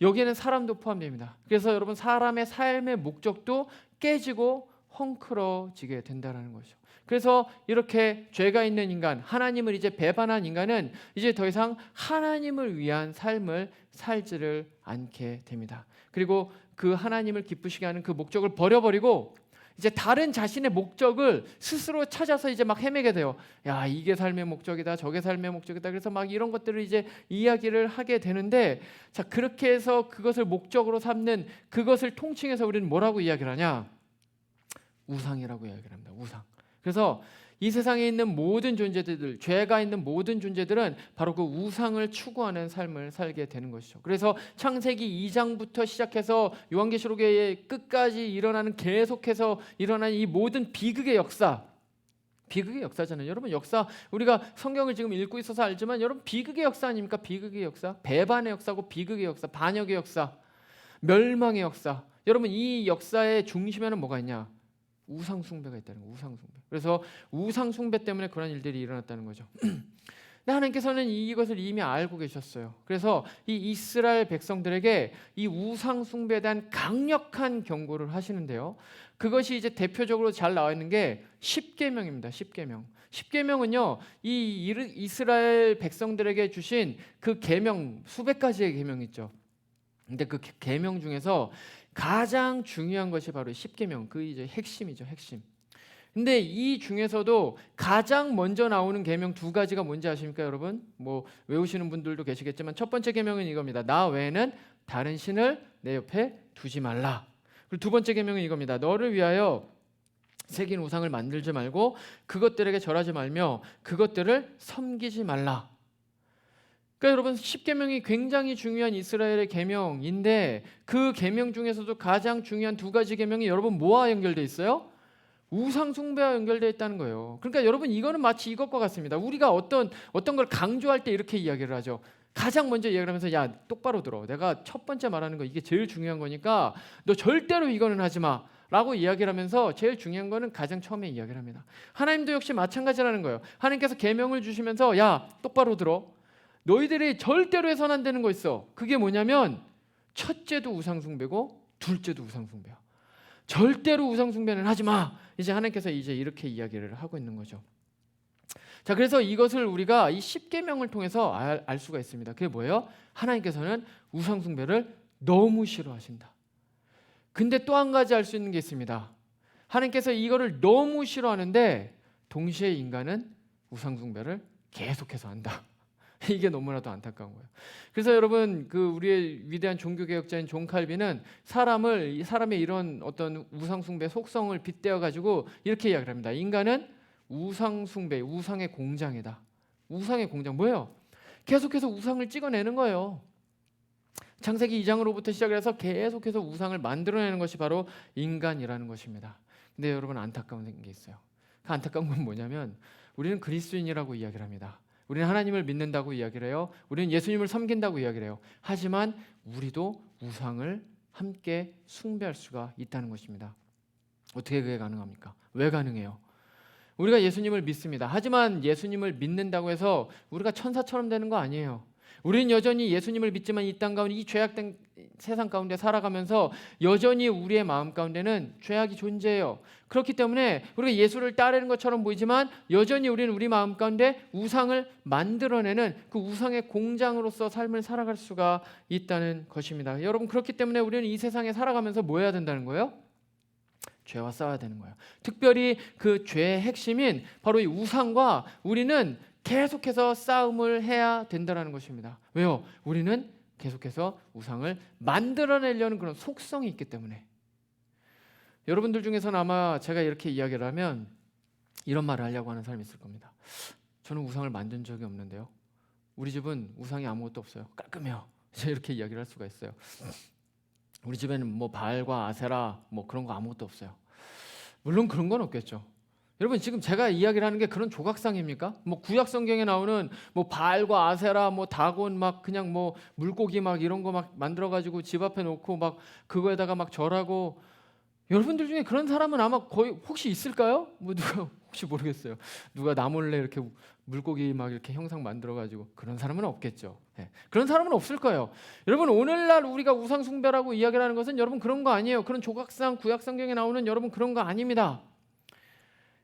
여기에는 사람도 포함됩니다. 그래서 여러분 사람의 삶의 목적도 깨지고 헝클어지게 된다는 거죠. 그래서 이렇게 죄가 있는 인간, 하나님을 이제 배반한 인간은 이제 더 이상 하나님을 위한 삶을 살지를 않게 됩니다. 그리고 그 하나님을 기쁘시게 하는 그 목적을 버려버리고 이제 다른 자신의 목적을 스스로 찾아서 이제 막 헤매게 돼요. 야, 이게 삶의 목적이다, 저게 삶의 목적이다. 그래서 막 이런 것들을 이제 이야기를 하게 되는데, 자, 그렇게 해서 그것을 목적으로 삼는 그것을 통칭해서 우리는 뭐라고 이야기를 하냐? 우상이라고 이야기를 합니다. 우상. 그래서 이 세상에 있는 모든 존재들, 죄가 있는 모든 존재들은 바로 그 우상을 추구하는 삶을 살게 되는 것이죠. 그래서 창세기 2장부터 시작해서 요한계시록의 끝까지 계속해서 일어나는 이 모든 비극의 역사잖아요. 여러분, 역사, 우리가 성경을 지금 읽고 있어서 알지만 여러분, 비극의 역사 아닙니까? 비극의 역사, 배반의 역사고, 비극의 역사, 반역의 역사, 멸망의 역사. 여러분, 이 역사의 중심에는 뭐가 있냐? 우상 숭배가 있다는 거예요. 우상 숭배. 그래서 우상 숭배 때문에 그런 일들이 일어났다는 거죠. 근데 하나님께서는 이것을 이미 알고 계셨어요. 그래서 이 이스라엘 백성들에게 이 우상 숭배에 대한 강력한 경고를 하시는데요. 그것이 이제 대표적으로 잘 나와 있는 게 십계명입니다. 십계명. 십계명은요, 이 이스라엘 백성들에게 주신 그 계명, 수백 가지의 계명 있죠. 근데 그 계명 중에서 가장 중요한 것이 바로 십계명, 그 이제 핵심이죠, 핵심. 근데 이 중에서도 가장 먼저 나오는 계명 두 가지가 뭔지 아십니까, 여러분? 뭐 외우시는 분들도 계시겠지만 첫 번째 계명은 이겁니다. 나 외에는 다른 신을 내 옆에 두지 말라. 그리고 두 번째 계명은 이겁니다. 너를 위하여 새긴 우상을 만들지 말고 그것들에게 절하지 말며 그것들을 섬기지 말라. 그러니까 여러분, 십계명이 굉장히 중요한 이스라엘의 계명인데 그 계명 중에서도 가장 중요한 두 가지 계명이 여러분 뭐와 연결돼 있어요? 우상 숭배와 연결되어 있다는 거예요. 그러니까 여러분, 이거는 마치 이것과 같습니다. 우리가 어떤 걸 강조할 때 이렇게 이야기를 하죠. 가장 먼저 이야기를 하면서, 야, 똑바로 들어. 내가 첫 번째 말하는 거 이게 제일 중요한 거니까 너 절대로 이거는 하지 마. 라고 이야기를 하면서 제일 중요한 거는 가장 처음에 이야기를 합니다. 하나님도 역시 마찬가지라는 거예요. 하나님께서 계명을 주시면서, 야, 똑바로 들어. 너희들이 절대로 해서는 안 되는 거 있어. 그게 뭐냐면 첫째도 우상 숭배고 둘째도 우상 숭배야. 절대로 우상 숭배는 하지 마. 이제 하나님께서 이제 이렇게 이야기를 하고 있는 거죠. 자, 그래서 이것을 우리가 이 십계명을 통해서 알 수가 있습니다. 그게 뭐예요? 하나님께서는 우상 숭배를 너무 싫어하신다. 근데 또 한 가지 알 수 있는 게 있습니다. 하나님께서 이거를 너무 싫어하는데 동시에 인간은 우상 숭배를 계속해서 한다. 이게 너무나도 안타까운 거예요. 그래서 여러분, 그 우리의 위대한 종교 개혁자인 존 칼빈은 사람의 이런 어떤 우상 숭배 속성을 빗대어 가지고 이렇게 이야기를 합니다. 인간은 우상 숭배, 우상의 공장이다. 우상의 공장 뭐예요? 계속해서 우상을 찍어내는 거예요. 창세기 2장으로부터 시작을 해서 계속해서 우상을 만들어내는 것이 바로 인간이라는 것입니다. 근데 여러분, 안타까운 게 있어요. 그 안타까운 건 뭐냐면 우리는 그리스도인이라고 이야기를 합니다. 우리는 하나님을 믿는다고 이야기를 해요. 우리는 예수님을 섬긴다고 이야기를 해요. 하지만 우리도 우상을 함께 숭배할 수가 있다는 것입니다. 어떻게 그게 가능합니까? 왜 가능해요? 우리가 예수님을 믿습니다. 하지만 예수님을 믿는다고 해서 우리가 천사처럼 되는 거 아니에요. 우리는 여전히 예수님을 믿지만 이 땅 가운데, 이 죄악된 세상 가운데 살아가면서 여전히 우리의 마음 가운데는 죄악이 존재해요. 그렇기 때문에 우리가 예수를 따르는 것처럼 보이지만 여전히 우리는 우리 마음 가운데 우상을 만들어내는 그 우상의 공장으로서 삶을 살아갈 수가 있다는 것입니다. 여러분, 그렇기 때문에 우리는 이 세상에 살아가면서 뭐 해야 된다는 거예요? 죄와 싸워야 되는 거예요. 특별히 그 죄의 핵심인 바로 이 우상과 우리는 계속해서 싸움을 해야 된다는 것입니다. 왜요? 우리는 계속해서 우상을 만들어내려는 그런 속성이 있기 때문에. 여러분들 중에서는 아마 제가 이렇게 이야기를 하면 이런 말을 하려고 하는 사람이 있을 겁니다. 저는 우상을 만든 적이 없는데요. 우리 집은 우상이 아무것도 없어요. 깔끔해요. 이렇게 이야기를 할 수가 있어요. 우리 집에는 뭐 바알과 아세라 뭐 그런 거 아무것도 없어요. 물론 그런 건 없겠죠. 여러분 지금 제가 이야기를 하는 게 그런 조각상입니까? 뭐 구약 성경에 나오는 뭐 바알과 아세라 뭐 다곤 막 그냥 뭐 물고기 막 이런 거 막 만들어 가지고 집 앞에 놓고 막 그거에다가 막 절하고, 여러분들 중에 그런 사람은 아마 거의 혹시 있을까요? 뭐 누가 혹시 모르겠어요. 누가 나 몰래 이렇게 물고기 막 이렇게 형상 만들어 가지고 그런 사람은 없겠죠. 네. 그런 사람은 없을 거예요. 여러분 오늘날 우리가 우상 숭배라고 이야기를 하는 것은 여러분 그런 거 아니에요. 그런 조각상 구약 성경에 나오는 여러분 그런 거 아닙니다.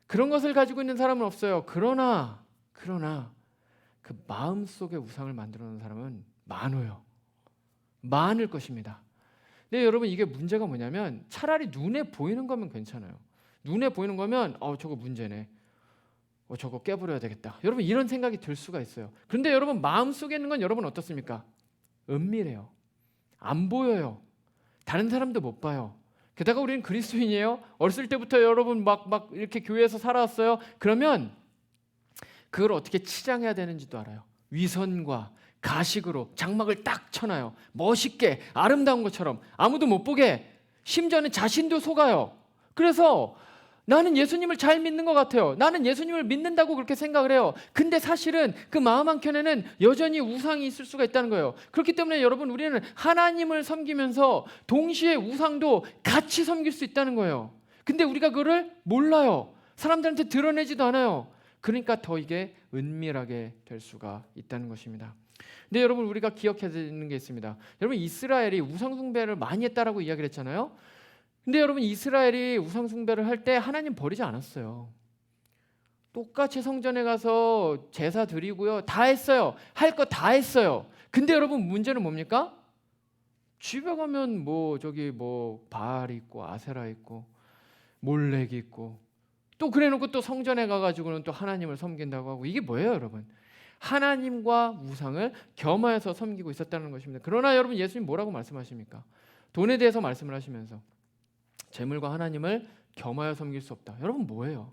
그런 것을 가지고 있는 사람은 없어요. 그러나 그 마음속에 우상을 만들어 놓은 사람은 많아요. 많을 것입니다. 근데 여러분 이게 문제가 뭐냐면 차라리 눈에 보이는 거면 괜찮아요. 눈에 보이는 거면 저거 문제네. 저거 깨버려야 되겠다. 여러분 이런 생각이 들 수가 있어요. 그런데 여러분 마음속에 있는 건 여러분 어떻습니까? 은밀해요. 안 보여요. 다른 사람도 못 봐요. 게다가 우리는 그리스도인이에요. 어렸을 때부터 여러분 막 이렇게 교회에서 살아왔어요. 그러면 그걸 어떻게 치장해야 되는지도 알아요. 위선과 가식으로 장막을 딱 쳐놔요. 멋있게 아름다운 것처럼 아무도 못 보게. 심지어는 자신도 속아요. 그래서 나는 예수님을 잘 믿는 것 같아요. 나는 예수님을 믿는다고 그렇게 생각을 해요. 근데 사실은 그 마음 한켠에는 여전히 우상이 있을 수가 있다는 거예요. 그렇기 때문에 여러분 우리는 하나님을 섬기면서 동시에 우상도 같이 섬길 수 있다는 거예요. 근데 우리가 그거를 몰라요. 사람들한테 드러내지도 않아요. 그러니까 더 이게 은밀하게 될 수가 있다는 것입니다. 근데 여러분 우리가 기억해야 되는 게 있습니다. 여러분 이스라엘이 우상 숭배를 많이 했다라고 이야기를 했잖아요. 근데 여러분 이스라엘이 우상 숭배를 할 때 하나님 버리지 않았어요. 똑같이 성전에 가서 제사 드리고요. 다 했어요. 할 거 다 했어요. 근데 여러분 문제는 뭡니까? 집에 가면 뭐 저기 뭐 바알 있고 아세라 있고 몰렉 있고 또 그래놓고 또 성전에 가가지고는 또 하나님을 섬긴다고 하고, 이게 뭐예요 여러분? 하나님과 우상을 겸하여서 섬기고 있었다는 것입니다. 그러나 여러분 예수님 뭐라고 말씀하십니까? 돈에 대해서 말씀을 하시면서 재물과 하나님을 겸하여 섬길 수 없다. 여러분 뭐예요?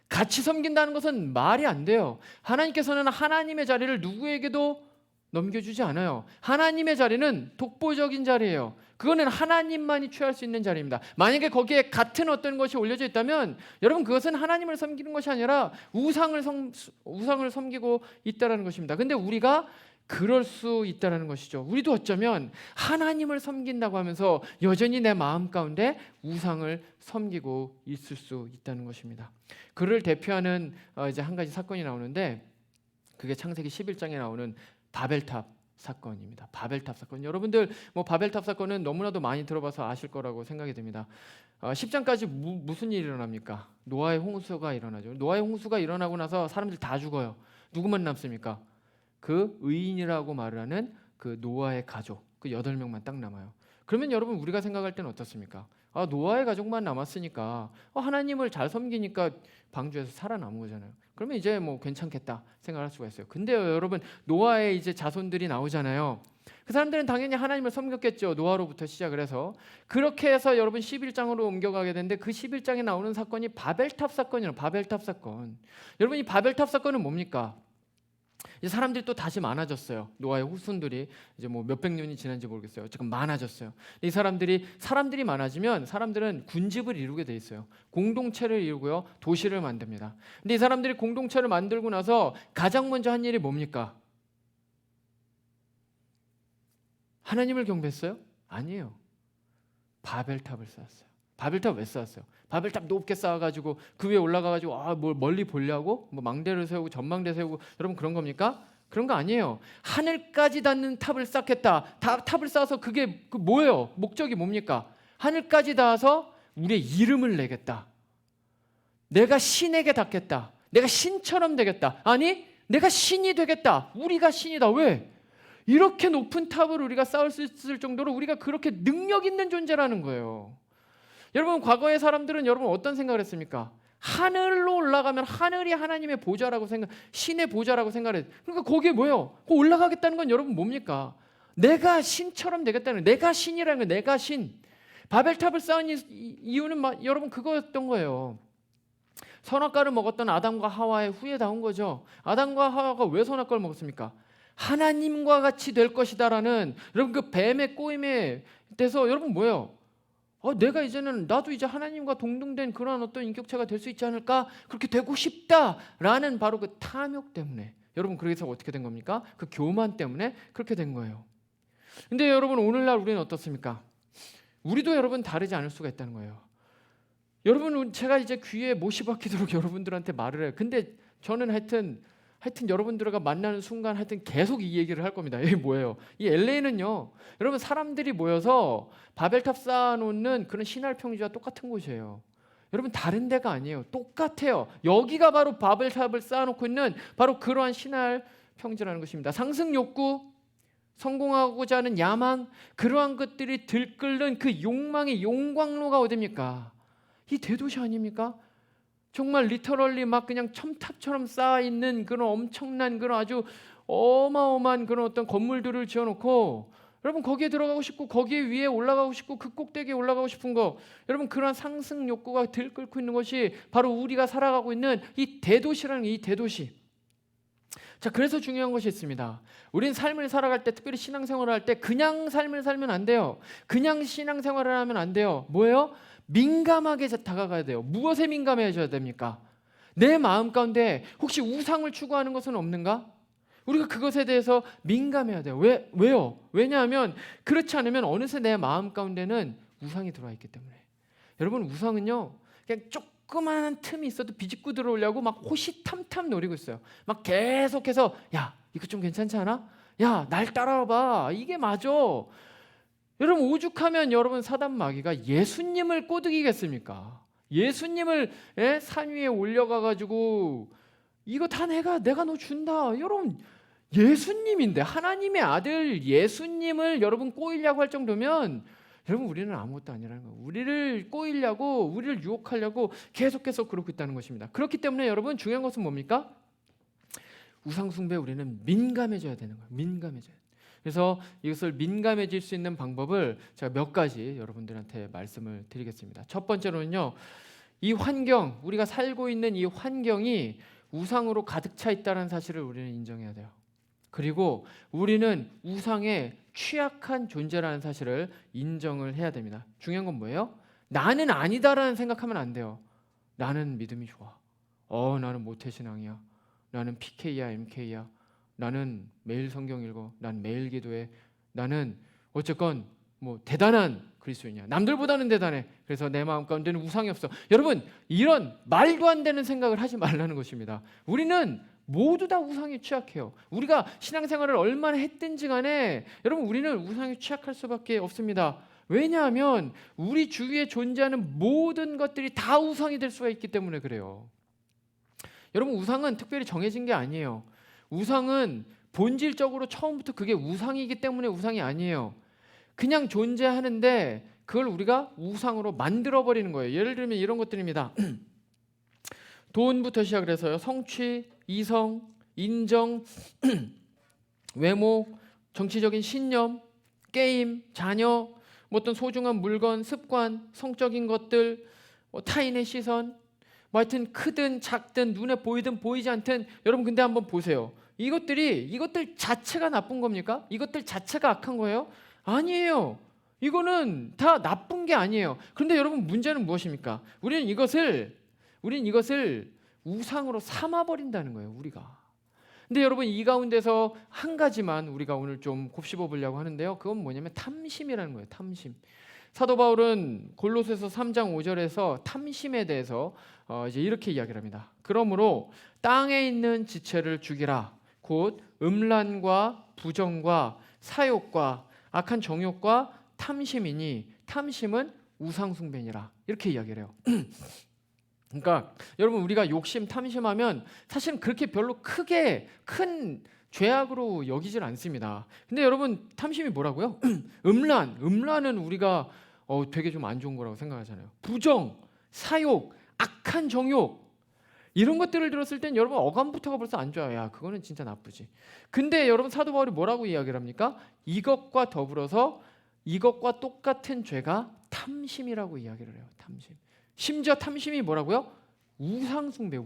같이 섬긴다는 것은 말이 안 돼요. 하나님께서는 하나님의 자리를 누구에게도 넘겨주지 않아요. 하나님의 자리는 독보적인 자리예요. 그거는 하나님만이 취할 수 있는 자리입니다. 만약에 거기에 같은 어떤 것이 올려져 있다면 여러분 그것은 하나님을 섬기는 것이 아니라 우상을 섬기고 있다는 것입니다. 근데 우리가 그럴 수 있다는 것이죠. 우리도 어쩌면 하나님을 섬긴다고 하면서 여전히 내 마음 가운데 우상을 섬기고 있을 수 있다는 것입니다. 그를 대표하는 이제 한 가지 사건이 나오는데 그게 창세기 11장에 나오는 바벨탑 사건입니다. 바벨탑 사건. 여러분들 뭐 바벨탑 사건은 너무나도 많이 들어봐서 아실 거라고 생각이 듭니다. 10장까지 무슨 일이 일어납니까? 노아의 홍수가 일어나죠. 노아의 홍수가 일어나고 나서 사람들 다 죽어요. 누구만 남습니까? 그 의인이라고 말을 하는 그 노아의 가족, 그 8명만 딱 남아요. 그러면 여러분 우리가 생각할 때는 어떻습니까? 노아의 가족만 남았으니까 하나님을 잘 섬기니까 방주에서 살아남은 거잖아요. 그러면 이제 뭐 괜찮겠다 생각할 수가 있어요. 근데요 여러분 노아의 이제 자손들이 나오잖아요. 그 사람들은 당연히 하나님을 섬겼겠죠. 노아로부터 시작을 해서. 그렇게 해서 여러분 11장으로 옮겨가게 되는데 그 11장에 나오는 사건이 바벨탑 사건이에요. 바벨탑 사건. 여러분 이 바벨탑 사건은 뭡니까? 이제 사람들이 또 다시 많아졌어요. 노아의 후손들이 이제 뭐 몇백 년이 지난지 모르겠어요. 지금 많아졌어요. 이 사람들이 많아지면 사람들은 군집을 이루게 돼 있어요. 공동체를 이루고요, 도시를 만듭니다. 근데 이 사람들이 공동체를 만들고 나서 가장 먼저 한 일이 뭡니까? 하나님을 경배했어요? 아니에요. 바벨탑을 쌓았어요. 바벨탑 왜 쌓았어요? 바벨탑 높게 쌓아가지고 그 위에 올라가가지고 뭘 멀리 보려고 뭐 망대를 세우고 전망대 세우고 여러분 그런 겁니까? 그런 거 아니에요. 하늘까지 닿는 탑을 쌓겠다. 탑을 쌓아서 그게 뭐예요? 목적이 뭡니까? 하늘까지 닿아서 우리의 이름을 내겠다. 내가 신에게 닿겠다. 내가 신처럼 되겠다. 아니 내가 신이 되겠다. 우리가 신이다. 왜? 이렇게 높은 탑을 우리가 쌓을 수 있을 정도로 우리가 그렇게 능력 있는 존재라는 거예요. 여러분 과거의 사람들은 여러분 어떤 생각을 했습니까? 하늘로 올라가면 하늘이 하나님의 보좌라고 신의 보좌라고 생각을 했어요. 그러니까 거기에 뭐예요? 올라가겠다는 건 여러분 뭡니까? 내가 신처럼 되겠다는 거예요. 내가 신이라는 거예요. 내가 신. 바벨탑을 쌓은 이유는 여러분 그거였던 거예요. 선악과를 먹었던 아담과 하와의 후예다운 거죠. 아담과 하와가 왜 선악과를 먹었습니까? 하나님과 같이 될 것이다라는 여러분 그 뱀의 꼬임에 돼서 여러분 뭐예요? 내가 이제는 나도 이제 하나님과 동등된 그런 어떤 인격체가 될 수 있지 않을까? 그렇게 되고 싶다라는 바로 그 탐욕 때문에 여러분 그래서 어떻게 된 겁니까? 그 교만 때문에 그렇게 된 거예요. 근데 여러분 오늘날 우리는 어떻습니까? 우리도 여러분 다르지 않을 수가 있다는 거예요. 여러분 제가 이제 귀에 못이 박히도록 여러분들한테 말을 해요. 근데 저는 하여튼 여러분들과 만나는 순간 하여튼 계속 이 얘기를 할 겁니다. 이게 뭐예요? 이 LA는요. 여러분 사람들이 모여서 바벨탑 쌓아놓는 그런 신할 평지와 똑같은 곳이에요. 여러분 다른 데가 아니에요. 똑같아요. 여기가 바로 바벨탑을 쌓아놓고 있는 바로 그러한 신할 평지라는 것입니다. 상승 욕구, 성공하고자 하는 야망, 그러한 것들이 들끓는 그 욕망의 용광로가 어디입니까? 이 대도시 아닙니까? 정말 리터럴리 막 그냥 첨탑처럼 쌓아 있는 그런 엄청난 그런 아주 어마어마한 그런 어떤 건물들을 지어놓고 여러분 거기에 들어가고 싶고 거기에 위에 올라가고 싶고 그 꼭대기에 올라가고 싶은 거 여러분 그러한 상승 욕구가 들끓고 있는 것이 바로 우리가 살아가고 있는 이 대도시라는 이 대도시. 자, 그래서 중요한 것이 있습니다. 우린 삶을 살아갈 때 특별히 신앙생활을 할 때 그냥 삶을 살면 안 돼요. 그냥 신앙생활을 하면 안 돼요. 뭐예요? 민감하게 다가가야 돼요. 무엇에 민감해져야 됩니까? 내 마음 가운데 혹시 우상을 추구하는 것은 없는가? 우리가 그것에 대해서 민감해야 돼요. 왜요? 왜냐하면 그렇지 않으면 어느새 내 마음 가운데는 우상이 들어와 있기 때문에. 여러분 우상은요 그냥 조그마한 틈이 있어도 비집고 들어오려고 막 호시탐탐 노리고 있어요. 막 계속해서 야 이거 좀 괜찮지 않아? 야 날 따라와봐. 이게 맞아. 여러분 오죽하면 여러분 사단 마귀가 예수님을 꼬드기겠습니까? 예수님을 산 위에 올려가가지고 이거 다 내가 너 준다. 여러분 예수님인데 하나님의 아들 예수님을 여러분 꼬이려고 할 정도면 여러분 우리는 아무것도 아니라는 거예요. 우리를 꼬이려고 우리를 유혹하려고 계속해서 그러고 있다는 것입니다. 그렇기 때문에 여러분 중요한 것은 뭡니까? 우상 숭배에 우리는 민감해져야 되는 거예요. 민감해져야 돼요. 그래서 이것을 민감해질 수 있는 방법을 제가 몇 가지 여러분들한테 말씀을 드리겠습니다. 첫 번째로는요. 이 환경, 우리가 살고 있는 이 환경이 우상으로 가득 차 있다는 사실을 우리는 인정해야 돼요. 그리고 우리는 우상에 취약한 존재라는 사실을 인정을 해야 됩니다. 중요한 건 뭐예요? 나는 아니다라는 생각하면 안 돼요. 나는 믿음이 좋아. 나는 모태신앙이야. 나는 PK야, MK야. 나는 매일 성경 읽어. 난 매일 기도해. 나는 어쨌건 뭐 대단한 그리스도인이야. 남들보다는 대단해. 그래서 내 마음 가운데는 우상이 없어. 여러분 이런 말도 안 되는 생각을 하지 말라는 것입니다. 우리는 모두 다 우상에 취약해요. 우리가 신앙생활을 얼마나 했든지 간에 여러분 우리는 우상에 취약할 수밖에 없습니다. 왜냐하면 우리 주위에 존재하는 모든 것들이 다 우상이 될 수가 있기 때문에 그래요. 여러분 우상은 특별히 정해진 게 아니에요. 우상은 본질적으로 처음부터 그게 우상이기 때문에 우상이 아니에요. 그냥 존재하는데 그걸 우리가 우상으로 만들어버리는 거예요. 예를 들면 이런 것들입니다. 돈부터 시작을 해서요. 성취, 이성, 인정, 외모, 정치적인 신념, 게임, 자녀, 뭐 어떤 소중한 물건, 습관, 성적인 것들, 타인의 시선, 뭐 하여튼 크든 작든 눈에 보이든 보이지 않든 여러분 근데 한번 보세요. 이것들 자체가 나쁜 겁니까? 이것들 자체가 악한 거예요? 아니에요. 이거는 다 나쁜 게 아니에요. 그런데 여러분 문제는 무엇입니까? 우리는 이것을 우상으로 삼아버린다는 거예요. 우리가. 근데 여러분 이 가운데서 한 가지만 우리가 오늘 좀 곱씹어 보려고 하는데요. 그건 뭐냐면 탐심이라는 거예요. 탐심. 사도 바울은 골로새서 3장 5절에서 탐심에 대해서 이제 이렇게 이야기를 합니다. 그러므로 땅에 있는 지체를 죽이라. 곧 음란과 부정과 사욕과 악한 정욕과 탐심이니 탐심은 우상숭배니라. 이렇게 이야기를 해요. 그러니까 여러분 우리가 욕심, 탐심하면 사실은 그렇게 별로 크게 큰 죄악으로 여기질 않습니다. 근데 여러분 탐심이 뭐라고요? 음란은 우리가 되게 좀 안 좋은 거라고 생각하잖아요. 부정, 사욕, 악한 정욕 이런 것들을 들었을 땐 여러분 어감부터가 벌써 안 좋아요. 야, 그거는 진짜 나쁘지. 근데 여러분 사도 바울이 뭐라고 이야기를 합니까? 이것과 더불어서 이것과 똑같은 죄가 탐심이라고 이야기를 해요. 탐심. 심지어 탐심이 뭐라고요? 우상숭배.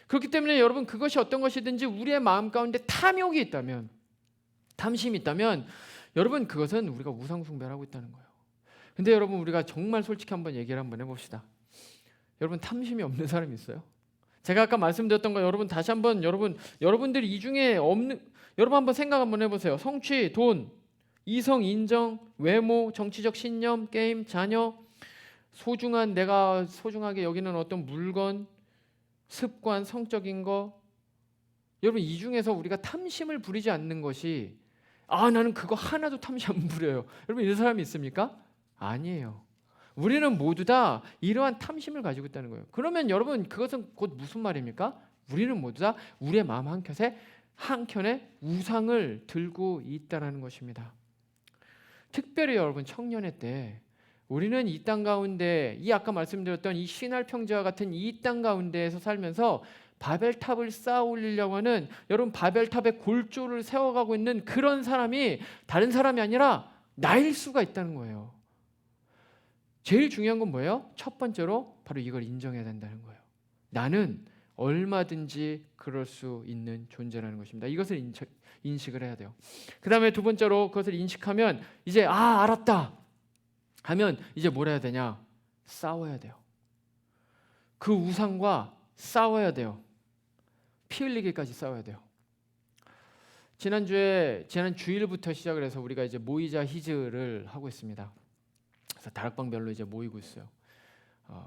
그렇기 때문에 여러분 그것이 어떤 것이든지 우리의 마음 가운데 탐욕이 있다면, 탐심이 있다면 여러분 그것은 우리가 우상 숭배를 하고 있다는 거예요. 근데 여러분 우리가 정말 솔직히 한번 얘기를 한번 해봅시다. 여러분 탐심이 없는 사람이 있어요? 제가 아까 말씀드렸던 거 여러분 다시 한번 여러분들이 이 중에 없는 여러분 한번 생각 한번 해보세요. 성취, 돈, 이성, 인정, 외모, 정치적 신념, 게임, 자녀, 소중한 내가 소중하게 여기는 어떤 물건, 습관, 성적인 거. 여러분 이 중에서 우리가 탐심을 부리지 않는 것이 나는 그거 하나도 탐심 안 부려요. 여러분 이런 사람이 있습니까? 아니에요. 우리는 모두 다 이러한 탐심을 가지고 있다는 거예요. 그러면 여러분 그것은 곧 무슨 말입니까? 우리는 모두 다 우리의 마음 한켠에 우상을 들고 있다라는 것입니다. 특별히 여러분 청년의 때 우리는 이 땅 가운데 이 아까 말씀드렸던 이 신할 평지와 같은 이 땅 가운데에서 살면서 바벨탑을 쌓아 올리려고 하는 여러분 바벨탑의 골조를 세워가고 있는 그런 사람이 다른 사람이 아니라 나일 수가 있다는 거예요. 제일 중요한 건 뭐예요? 첫 번째로 바로 이걸 인정해야 된다는 거예요. 나는 얼마든지 그럴 수 있는 존재라는 것입니다. 이것을 인식을 해야 돼요. 그 다음에 두 번째로 그것을 인식하면 이제 알았다 하면 이제 뭘 해야 되냐? 싸워야 돼요. 그 우상과 싸워야 돼요. 피 흘리기까지 싸워야 돼요. 지난 주일부터 시작을 해서 우리가 이제 모이자 히즈를 하고 있습니다. 그래서 다락방별로 이제 모이고 있어요.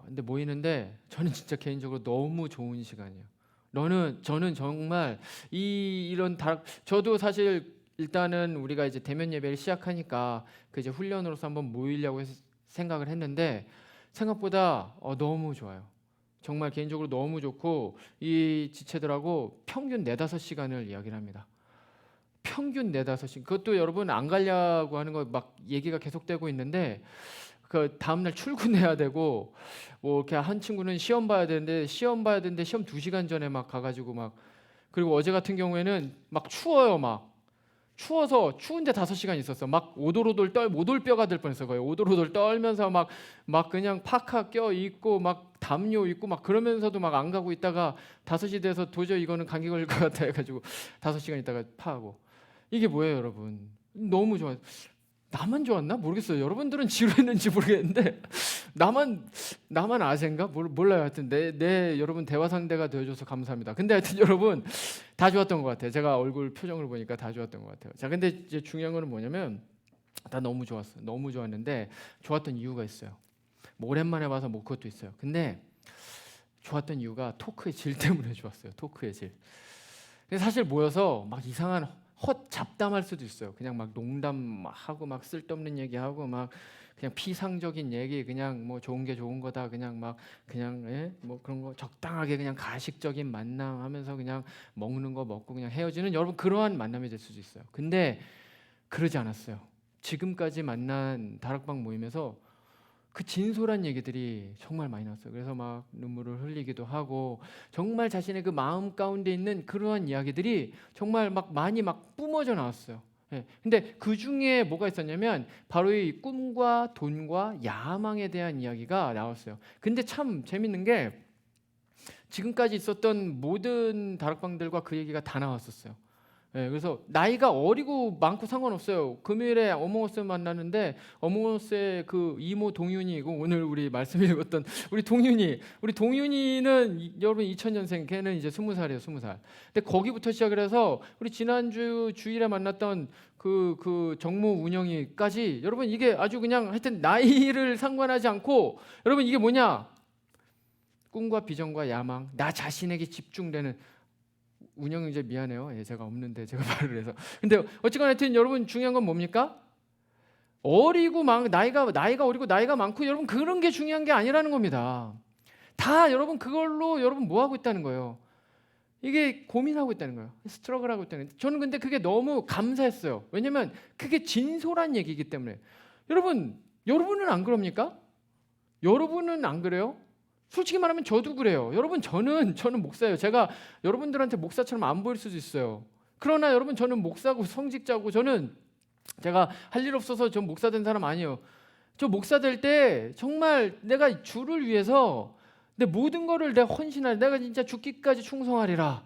근데 모이는데 저는 진짜 개인적으로 너무 좋은 시간이에요. 저는 정말 이런 저도 사실 일단은 우리가 이제 대면 예배를 시작하니까 그 이제 훈련으로서 한번 모이려고 생각을 했는데 생각보다 너무 좋아요. 정말 개인적으로 너무 좋고 이 지체들하고 평균 4-5시간을 이야기를 합니다. 평균 4-5시간. 그것도 여러분 안 가려고 하는 거 막 얘기가 계속되고 있는데 그 다음날 출근해야 되고 뭐 이렇게 한 친구는 시험 봐야 되는데 시험 2시간 전에 막 가가지고 막 그리고 어제 같은 경우에는 막 추워요. 막 추워서 추운데 5시간 있었어. 막 오돌뼈가 될 뻔했어. 거의 오돌오돌 떨면서 막 그냥 파카 껴 입고 막 담요 입고 막 그러면서도 막 안 가고 있다가 5시 돼서 도저히 이거는 감기 걸릴 것 같아 해가지고 5시간 있다가 파하고. 이게 뭐예요, 여러분? 너무 좋아요. 나만 좋았나? 모르겠어요. 여러분들은 지루했는지 모르겠는데 나만 아세인가? 몰라요. 하여튼 내 여러분 대화 상대가 되어줘서 감사합니다. 근데 하여튼 여러분 다 좋았던 것 같아요. 제가 얼굴 표정을 보니까 다 좋았던 것 같아요. 자, 근데 이제 중요한 거는 뭐냐면 다 너무 좋았어. 너무 좋았는데 좋았던 이유가 있어요. 뭐 오랜만에 봐서 뭐 그것도 있어요. 근데 좋았던 이유가 토크의 질 때문에 좋았어요. 토크의 질. 근데 사실 모여서 막 이상한 잡담할 수도 있어요. 그냥 막 농담하고 막 쓸데없는 얘기하고 막 그냥 피상적인 얘기 그냥 뭐 좋은 게 좋은 거다 그냥 뭐 그런 거 적당하게 그냥 가식적인 만남하면서 그냥 먹는 거 먹고 그냥 헤어지는 여러분 그러한 만남이 될 수도 있어요. 근데 그러지 않았어요. 지금까지 만난 다락방 모임에서 그 진솔한 얘기들이 정말 많이 나왔어요. 그래서 막 눈물을 흘리기도 하고 정말 자신의 그 마음 가운데 있는 그러한 이야기들이 정말 막 많이 막 뿜어져 나왔어요. 예. 근데 그 중에 뭐가 있었냐면 바로 이 꿈과 돈과 야망에 대한 이야기가 나왔어요. 근데 참 재밌는 게 지금까지 있었던 모든 다락방들과 그 얘기가 다 나왔었어요. 예, 그래서 나이가 어리고 많고 상관없어요. 금요일에 어몽어스 만나는데 어몽어스의 그 이모 동윤이고 오늘 우리 말씀 읽었던 우리 동윤이는 여러분 2000년생 걔는 이제 20살이에요. 20살. 근데 거기부터 시작을 해서 우리 지난주 주일에 만났던 그 정모 운영이까지 여러분 이게 아주 그냥 하여튼 나이를 상관하지 않고 여러분 이게 뭐냐? 꿈과 비전과 야망, 나 자신에게 집중되는 운영 이제 미안해요. 예, 제가 없는데 제가 말을 해서. 근데 어쨌거나 하여튼 여러분 중요한 건 뭡니까? 나이가 어리고 나이가 많고 여러분 그런 게 중요한 게 아니라는 겁니다. 다 여러분 그걸로 여러분 뭐 하고 있다는 거예요. 이게 고민하고 있다는 거예요. 스트러글하고 있다는 거예요. 저는 근데 그게 너무 감사했어요. 왜냐면 그게 진솔한 얘기이기 때문에. 여러분은 안 그럽니까? 여러분은 안 그래요? 솔직히 말하면 저도 그래요. 여러분 저는 목사예요. 제가 여러분들한테 목사처럼 안 보일 수도 있어요. 그러나 여러분 저는 목사고 성직자고 제가 할 일 없어서 전 목사 된 사람 아니에요. 저 목사 될 때 정말 내가 주를 위해서 내 모든 거를 내가 헌신하리. 내가 진짜 죽기까지 충성하리라.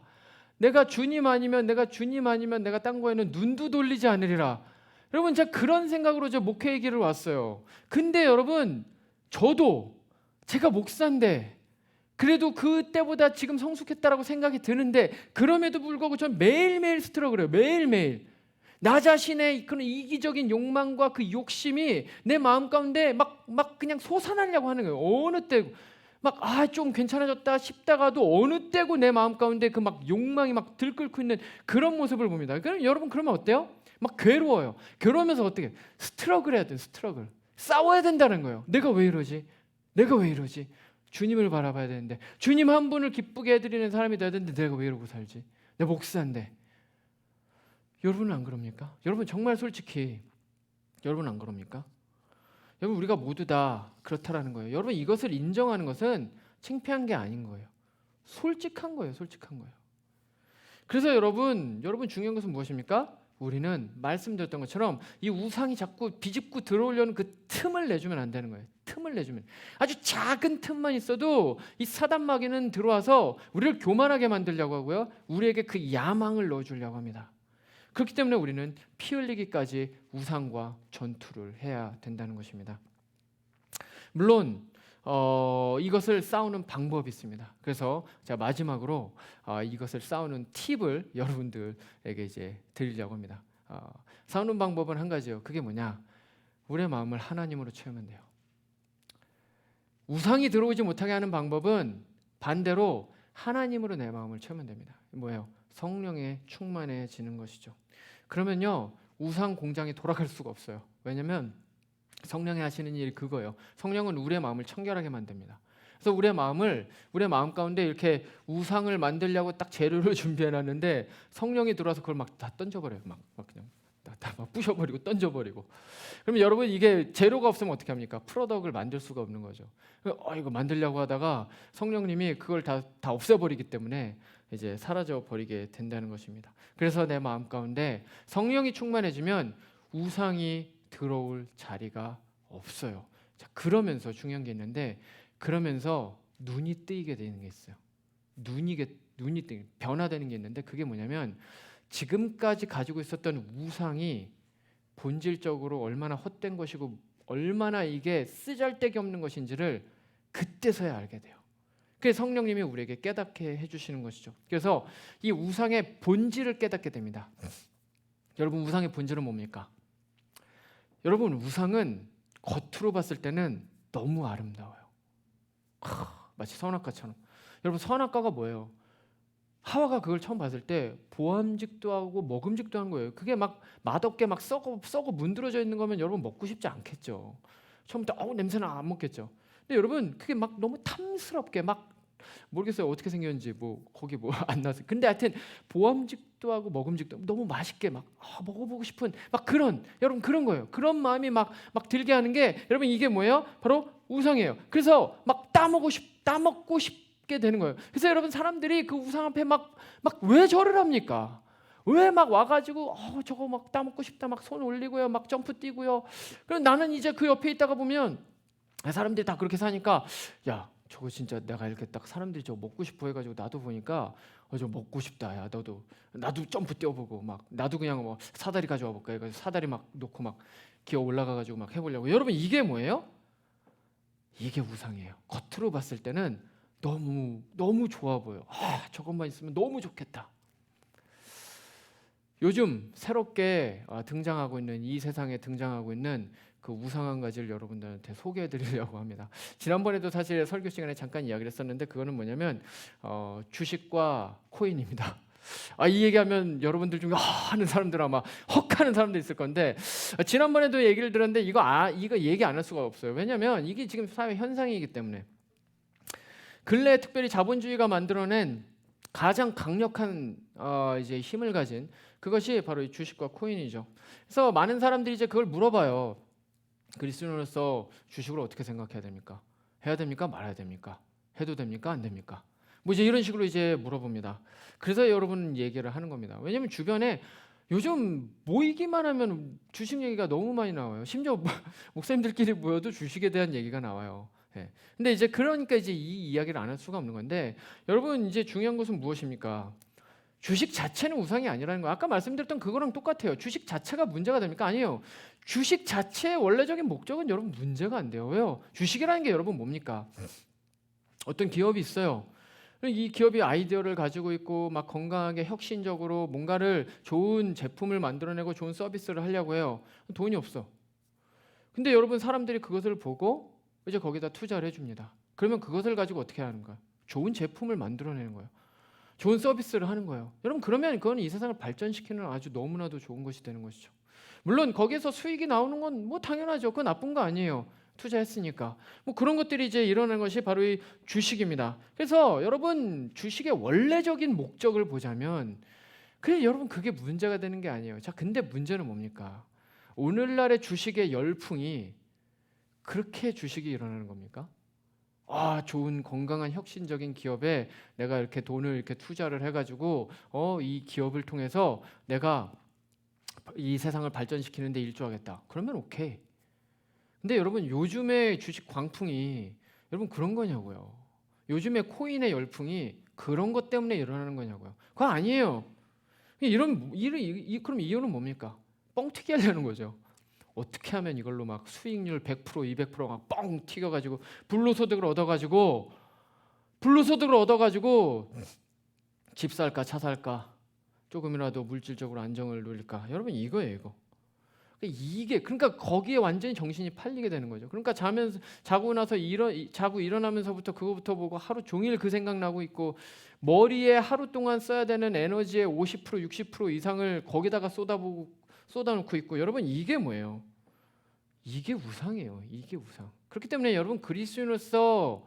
내가 주님 아니면 내가 딴 거에는 눈도 돌리지 않으리라. 여러분 제가 그런 생각으로 저 목회 얘기를 왔어요. 근데 여러분 저도 제가 목사인데 그래도 그때보다 지금 성숙했다라고 생각이 드는데 그럼에도 불구하고 전 매일매일 스트러글해요. 매일매일. 나 자신의 그런 이기적인 욕망과 그 욕심이 내 마음 가운데 막 그냥 솟아나려고 하는 거예요. 어느 때고 막 좀 괜찮아졌다 싶다가도 어느 때고 내 마음 가운데 그 막 욕망이 막 들끓고 있는 그런 모습을 봅니다. 그럼 여러분 그러면 어때요? 막 괴로워요. 괴로우면서 어떻게 스트러글 해야 돼. 스트러글. 싸워야 된다는 거예요. 내가 왜 이러지? 내가 왜 이러지? 주님을 바라봐야 되는데 주님 한 분을 기쁘게 해드리는 사람이 돼야 되는데 내가 왜 이러고 살지? 내 목사인데. 여러분은 안 그럽니까? 여러분 정말 솔직히 여러분 안 그럽니까? 여러분 우리가 모두 다 그렇다라는 거예요. 여러분 이것을 인정하는 것은 창피한 게 아닌 거예요. 솔직한 거예요. 솔직한 거예요. 그래서 여러분 중요한 것은 무엇입니까? 우리는 말씀드렸던 것처럼 이 우상이 자꾸 비집고 들어오려는 그 틈을 내주면 안 되는 거예요. 틈을 내주면 아주 작은 틈만 있어도 이 사단 마귀는 들어와서 우리를 교만하게 만들려고 하고요. 우리에게 그 야망을 넣어주려고 합니다. 그렇기 때문에 우리는 피 흘리기까지 우상과 전투를 해야 된다는 것입니다. 물론 이것을 싸우는 방법이 있습니다. 그래서 제가 마지막으로 이것을 싸우는 팁을 여러분들에게 이제 드리려고 합니다. 싸우는 방법은 한 가지예요. 그게 뭐냐? 우리의 마음을 하나님으로 채우면 돼요. 우상이 들어오지 못하게 하는 방법은 반대로 하나님으로 내 마음을 채우면 됩니다. 뭐예요? 성령에 충만해지는 것이죠. 그러면요 우상 공장이 돌아갈 수가 없어요. 왜냐하면 성령이 하시는 일이 그거예요. 성령은 우리의 마음을 청결하게 만듭니다. 그래서 우리의 마음 가운데 이렇게 우상을 만들려고 딱 재료를 준비해놨는데 성령이 들어와서 그걸 막 다 던져버려요. 막 그냥 다 막 부셔버리고 던져버리고. 그러면 여러분 이게 재료가 없으면 어떻게 합니까? 프로덕을 만들 수가 없는 거죠. 이거 만들려고 하다가 성령님이 그걸 다 없애버리기 때문에 이제 사라져 버리게 된다는 것입니다. 그래서 내 마음 가운데 성령이 충만해지면 우상이 들어올 자리가 없어요. 자, 그러면서 중요한 게 있는데 그러면서 눈이 뜨이게 되는 게 있어요. 눈이 뜨이 변화되는 게 있는데 그게 뭐냐면 지금까지 가지고 있었던 우상이 본질적으로 얼마나 헛된 것이고 얼마나 이게 쓰잘데기 없는 것인지를 그때서야 알게 돼요. 그래서 성령님이 우리에게 깨닫게 해주시는 것이죠. 그래서 이 우상의 본질을 깨닫게 됩니다. 여러분 우상의 본질은 뭡니까? 여러분 우상은 겉으로 봤을 때는 너무 아름다워요. 마치 선악과처럼. 여러분 선악과가 뭐예요? 하와가 그걸 처음 봤을 때 보암직도 하고 먹음직도 하는 거예요. 그게 막 맛없게 막 썩어 문드러져 있는 거면 여러분 먹고 싶지 않겠죠. 처음부터 냄새나 안 먹겠죠. 근데 여러분 그게 막 너무 탐스럽게 막 모르겠어요 어떻게 생겼는지 거기 안 나왔어요. 근데 하여튼 보암직도 하고 먹음직도 너무 맛있게 막 먹어보고 싶은 막 여러분 그런 거예요. 그런 마음이 막 들게 하는 게 여러분 이게 뭐예요? 바로 우상이에요. 그래서 막 따먹고 싶게 되는 거예요. 그래서 여러분 사람들이 그 우상 앞에 막 왜 절을 합니까? 왜 막 와가지고 저거 막 따먹고 싶다 막 손 올리고요 막 점프 뛰고요. 그럼 나는 이제 그 옆에 있다가 보면 사람들이 다 그렇게 사니까 야 저거 진짜 내가 이렇게 딱 사람들이 저거 먹고 싶어 해가지고 나도 보니까 저거 먹고 싶다. 야 나도 점프 뛰어보고 막 나도 그냥 뭐 사다리 가져와 볼까 해가지고 사다리 막 놓고 막 기어 올라가가지고 막 해보려고. 여러분 이게 뭐예요? 이게 우상이에요. 겉으로 봤을 때는 너무 좋아 보여. 저것만 있으면 너무 좋겠다. 요즘 새롭게 등장하고 있는 이 세상에 등장하고 있는 그 우상 한 가지를 여러분들한테 소개해드리려고 합니다. 지난번에도 사실 설교 시간에 잠깐 이야기를 했었는데 그거는 뭐냐면 주식과 코인입니다. 이 얘기하면 여러분들 중에 하는 사람들 아마 헉하는 사람도 있을 건데 지난번에도 얘기를 들었는데 이거 얘기 안 할 수가 없어요. 왜냐하면 이게 지금 사회 현상이기 때문에. 근래에 특별히 자본주의가 만들어낸 가장 강력한 이제 힘을 가진 그것이 바로 이 주식과 코인이죠. 그래서 많은 사람들이 이제 그걸 물어봐요. 그리스도인으로서 주식을 어떻게 생각해야 됩니까? 해야 됩니까? 말아야 됩니까? 해도 됩니까? 안 됩니까? 이제 이런 식으로 이제 물어봅니다. 그래서 여러분 얘기를 하는 겁니다. 왜냐하면 주변에 요즘 모이기만 하면 주식 얘기가 너무 많이 나와요. 심지어 목사님들끼리 모여도 주식에 대한 얘기가 나와요. 근데 이제 그러니까 이제 이 이야기를 안 할 수가 없는 건데 여러분 이제 중요한 것은 무엇입니까? 주식 자체는 우상이 아니라는 거. 아까 말씀드렸던 그거랑 똑같아요. 주식 자체가 문제가 됩니까? 아니에요. 주식 자체의 원래적인 목적은 여러분 문제가 안 돼요. 왜요? 주식이라는 게 여러분 뭡니까? 어떤 기업이 있어요. 이 기업이 아이디어를 가지고 있고 막 건강하게 혁신적으로 뭔가를 좋은 제품을 만들어내고 좋은 서비스를 하려고 해요. 돈이 없어. 근데 여러분 사람들이 그것을 보고 이제 거기다 투자를 해줍니다. 그러면 그것을 가지고 어떻게 하는 거야? 좋은 제품을 만들어내는 거예요. 좋은 서비스를 하는 거예요. 여러분 그러면 그건 이 세상을 발전시키는 아주 너무나도 좋은 것이 되는 것이죠. 물론 거기에서 수익이 나오는 건 뭐 당연하죠. 그건 나쁜 거 아니에요. 투자했으니까. 뭐 그런 것들이 이제 일어나는 것이 바로 이 주식입니다. 그래서 여러분 주식의 원래적인 목적을 보자면 그래 여러분 그게 문제가 되는 게 아니에요. 자, 근데 문제는 뭡니까? 오늘날의 주식의 열풍이 그렇게 주식이 일어나는 겁니까? 아, 좋은 건강한 혁신적인 기업에 내가 이렇게 돈을 이렇게 투자를 해가지고 이 기업을 통해서 내가 이 세상을 발전시키는 데 일조하겠다. 그러면 오케이. 근데 여러분 요즘의 주식 광풍이 여러분 그런 거냐고요. 요즘의 코인의 열풍이 그런 것 때문에 일어나는 거냐고요. 그거 아니에요. 그럼 이유는 뭡니까? 뻥튀기 하려는 거죠. 어떻게 하면 이걸로 막 수익률 100%, 200% 막 뻥 튀겨가지고 불로소득을 얻어가지고 집 살까 차 살까 조금이라도 물질적으로 안정을 누릴까? 여러분 이거예요, 이거. 그러니까 거기에 완전히 정신이 팔리게 되는 거죠. 그러니까 자고 나서 자고 일어나면서부터 그거부터 보고 하루 종일 그 생각나고 있고 머리에 하루 동안 써야 되는 에너지의 50%, 60% 이상을 거기다가 쏟아놓고 있고 여러분 이게 뭐예요? 이게 우상이에요. 이게 우상. 그렇기 때문에 여러분 그리스도인으로서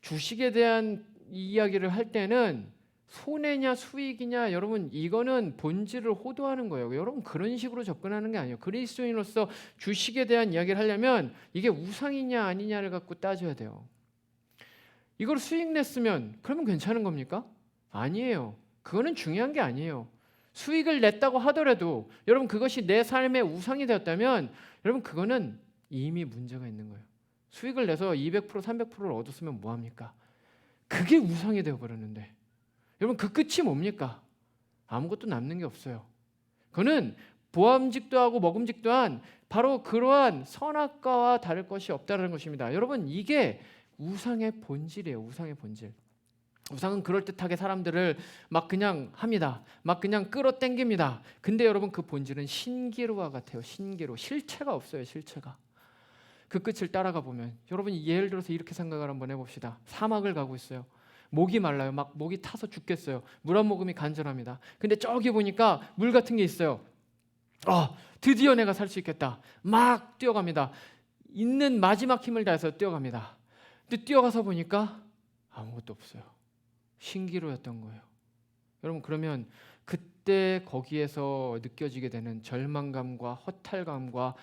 주식에 대한 이야기를 할 때는 손해냐 수익이냐 여러분 이거는 본질을 호도하는 거예요. 여러분 그런 식으로 접근하는 게 아니에요. 그리스도인으로서 주식에 대한 이야기를 하려면 이게 우상이냐 아니냐를 갖고 따져야 돼요. 이걸 수익 냈으면 그러면 괜찮은 겁니까? 아니에요. 그거는 중요한 게 아니에요. 수익을 냈다고 하더라도 여러분 그것이 내 삶의 우상이 되었다면 여러분 그거는 이미 문제가 있는 거예요. 수익을 내서 200%, 300%를 얻었으면 뭐합니까? 그게 우상이 되어버렸는데 여러분 그 끝이 뭡니까? 아무것도 남는 게 없어요. 그거는 보암직도 하고 먹음직도 한 바로 그러한 선악과와 다를 것이 없다는 것입니다. 여러분 이게 우상의 본질이에요. 우상의 본질. 우상은 그럴듯하게 사람들을 막 그냥 합니다. 막 그냥 끌어당깁니다. 근데 여러분 그 본질은 신기루와 같아요. 신기루. 실체가 없어요. 실체가. 그 끝을 따라가 보면 여러분 예를 들어서 이렇게 생각을 한번 해봅시다. 사막을 가고 있어요. 목이 말라요. 막 목이 타서 죽겠어요. 물 한 모금이 간절합니다. 근데 저기 보니까 물 같은 게 있어요. 드디어 내가 살 수 있겠다. 막 뛰어갑니다. 있는 마지막 힘을 다해서 뛰어갑니다. 근데 뛰어가서 보니까 아무것도 없어요. 신기루였던 거예요. 여러분 그러면 그때 거기에서 느껴지게 되는 절망감과 허탈감과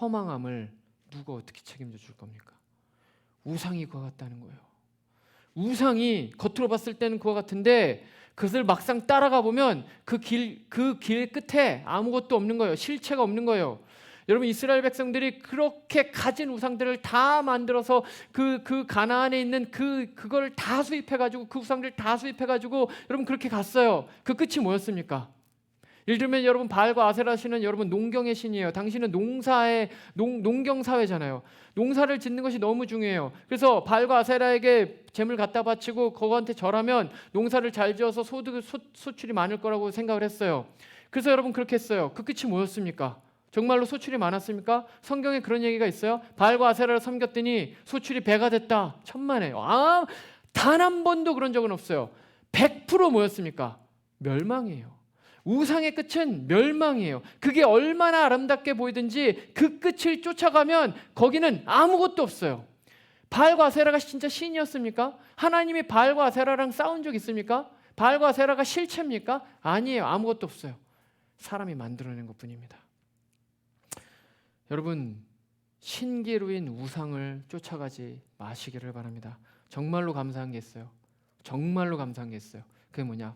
허망함을 누가 어떻게 책임져 줄 겁니까? 우상이 그와 같다는 거예요. 우상이 겉으로 봤을 때는 그와 같은데 그것을 막상 따라가 보면 그 길 끝에 아무것도 없는 거예요. 실체가 없는 거예요. 여러분 이스라엘 백성들이 그렇게 가진 우상들을 다 만들어서 그 가나안에 있는 그걸 다 수입해가지고 그 우상들 다 수입해가지고 여러분 그렇게 갔어요. 그 끝이 뭐였습니까? 예를 들면 여러분 바알과 아세라 신은 여러분 농경의 신이에요. 당신은 농경 사회잖아요. 농사를 짓는 것이 너무 중요해요. 그래서 바알과 아세라에게 재물 갖다 바치고 그거한테 절하면 농사를 잘 지어서 소출이 많을 거라고 생각을 했어요. 그래서 여러분 그렇게 했어요. 그 끝이 뭐였습니까? 정말로 소출이 많았습니까? 성경에 그런 얘기가 있어요. 바알과 아세라를 섬겼더니 소출이 배가 됐다. 천만에. 단 한 번도 그런 적은 없어요. 100% 뭐였습니까? 멸망이에요. 우상의 끝은 멸망이에요. 그게 얼마나 아름답게 보이든지 그 끝을 쫓아가면 거기는 아무것도 없어요. 바알과 아세라가 진짜 신이었습니까? 하나님이 바알과 아세라랑 싸운 적 있습니까? 바알과 아세라가 실체입니까? 아니에요. 아무것도 없어요. 사람이 만들어낸 것뿐입니다. 여러분 신기루인 우상을 쫓아가지 마시기를 바랍니다. 정말로 감사한 게 있어요. 정말로 감사한 게 있어요. 그게 뭐냐?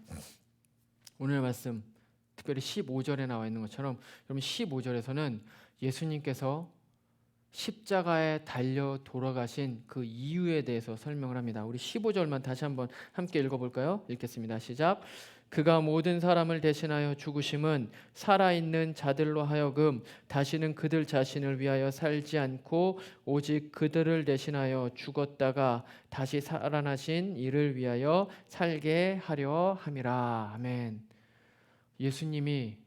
오늘 말씀 특별히 15절에 나와 있는 것처럼 여러분 15절에서는 예수님께서 십자가에 달려 돌아가신 그 이유에 대해서 설명을 합니다. 우리 15절만 다시 한번 함께 읽어볼까요? 읽겠습니다. 시작. 그가 모든 사람을 대신하여 죽으심은 살아있는 자들로 하여금 다시는 그들 자신을 위하여 살지 않고 오직 그들을 대신하여 죽었다가 다시 살아나신 이를 위하여 살게 하려 함이라. 아멘. 예수님이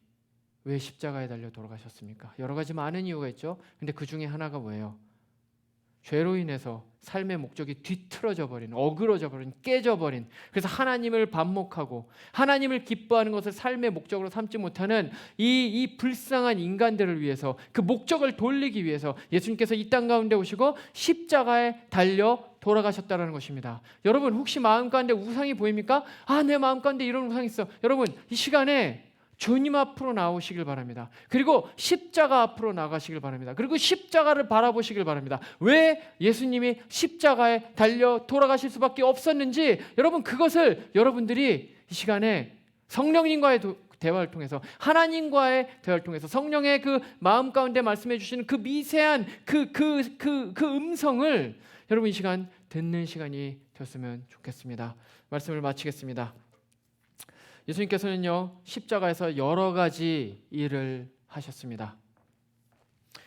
왜 십자가에 달려 돌아가셨습니까? 여러 가지 많은 이유가 있죠. 근데 그 중에 하나가 뭐예요? 죄로 인해서 삶의 목적이 뒤틀어져 버린, 어그러져 버린, 깨져 버린, 그래서 하나님을 반목하고 하나님을 기뻐하는 것을 삶의 목적으로 삼지 못하는 이 불쌍한 인간들을 위해서, 그 목적을 돌리기 위해서 예수님께서 이 땅 가운데 오시고 십자가에 달려 돌아가셨다는 것입니다. 여러분, 혹시 마음 가운데 우상이 보입니까? 내 마음 가운데 이런 우상이 있어. 여러분, 이 시간에 주님 앞으로 나오시길 바랍니다. 그리고 십자가 앞으로 나가시길 바랍니다. 그리고 십자가를 바라보시길 바랍니다. 왜 예수님이 십자가에 달려 돌아가실 수밖에 없었는지, 여러분, 그것을 여러분들이 이 시간에 성령님과의 대화를 통해서, 하나님과의 대화를 통해서 성령의 그 마음 가운데 말씀해 주시는 그 미세한 그 음성을 여러분 이 시간 듣는 시간이 되었으면 좋겠습니다. 말씀을 마치겠습니다. 예수님께서는요, 십자가에서 여러 가지 일을 하셨습니다.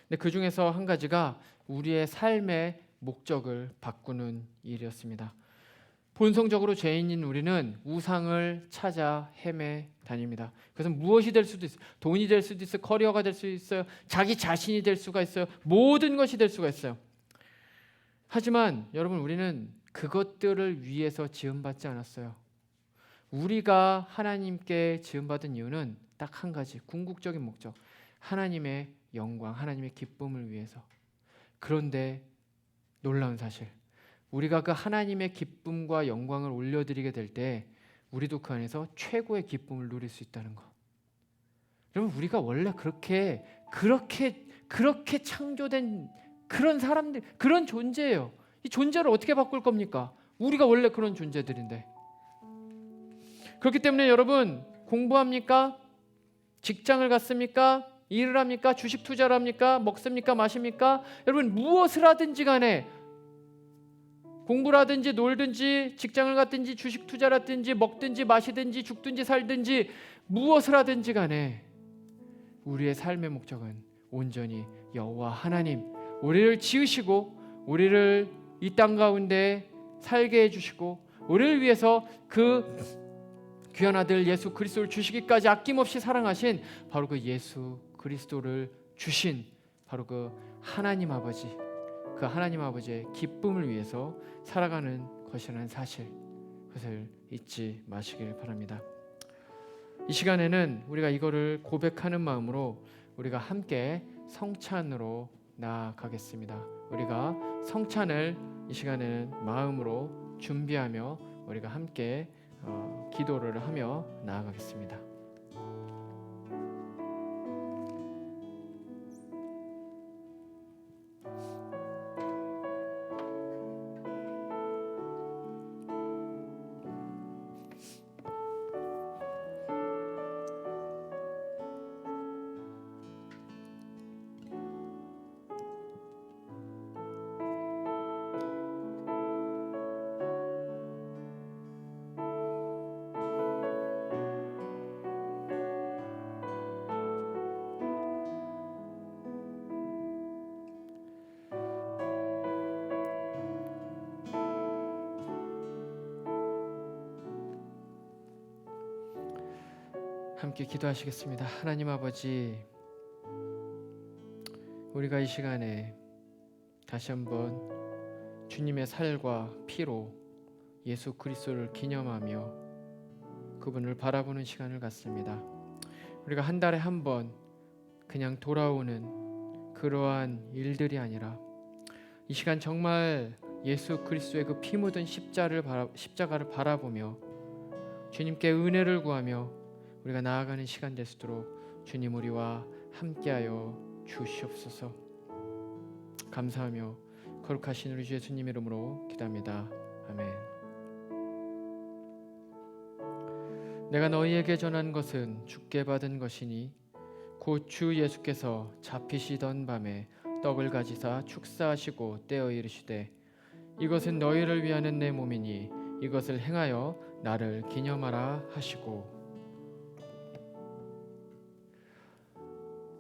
근데 그 중에서 한 가지가 우리의 삶의 목적을 바꾸는 일이었습니다. 본성적으로 죄인인 우리는 우상을 찾아 헤매 다닙니다. 그래서 무엇이 될 수도 있어요. 돈이 될 수도 있어요. 커리어가 될 수 있어요. 자기 자신이 될 수가 있어요. 모든 것이 될 수가 있어요. 하지만 여러분, 우리는 그것들을 위해서 지음받지 않았어요. 우리가 하나님께 지음받은 이유는 딱 한 가지, 궁극적인 목적, 하나님의 영광, 하나님의 기쁨을 위해서. 그런데 놀라운 사실, 우리가 그 하나님의 기쁨과 영광을 올려드리게 될 때 우리도 그 안에서 최고의 기쁨을 누릴 수 있다는 것. 여러분, 우리가 원래 그렇게 창조된 그런 사람들, 그런 존재예요. 이 존재를 어떻게 바꿀 겁니까? 우리가 원래 그런 존재들인데. 그렇기 때문에 여러분, 공부합니까? 직장을 갔습니까? 일을 합니까? 주식 투자를 합니까? 먹습니까? 마십니까? 여러분, 무엇을 하든지 간에, 공부를 하든지 놀든지 직장을 갔든지 주식 투자를 하든지 먹든지 마시든지 죽든지 살든지 무엇을 하든지 간에 우리의 삶의 목적은 온전히 여호와 하나님, 우리를 지으시고 우리를 이 땅 가운데 살게 해주시고 우리를 위해서 그 귀한 아들 예수 그리스도를 주시기까지 아낌없이 사랑하신 바로 그 예수 그리스도를 주신 바로 그 하나님 아버지, 그 하나님 아버지의 기쁨을 위해서 살아가는 것이라는 사실, 그것을 잊지 마시길 바랍니다. 이 시간에는 우리가 이거를 고백하는 마음으로 우리가 함께 성찬으로 나아가겠습니다. 우리가 성찬을 이 시간에는 마음으로 준비하며 우리가 함께 기도를 하며 나아가겠습니다. 함께 기도하시겠습니다. 하나님 아버지, 우리가 이 시간에 다시 한번 주님의 살과 피로 예수 그리스도를 기념하며 그분을 바라보는 시간을 갖습니다. 우리가 한 달에 한 번 그냥 돌아오는 그러한 일들이 아니라 이 시간 정말 예수 그리스도의 그 피 묻은 십자가를 바라보며 주님께 은혜를 구하며 우리가 나아가는 시간 될 수 있도록 주님 우리와 함께하여 주시옵소서. 감사하며 거룩하신 우리 주 예수님 이름으로 기도합니다. 아멘. 내가 너희에게 전한 것은 주께 받은 것이니 곧 주 예수께서 잡히시던 밤에 떡을 가지사 축사하시고 떼어 이르시되 이것은 너희를 위하는 내 몸이니 이것을 행하여 나를 기념하라 하시고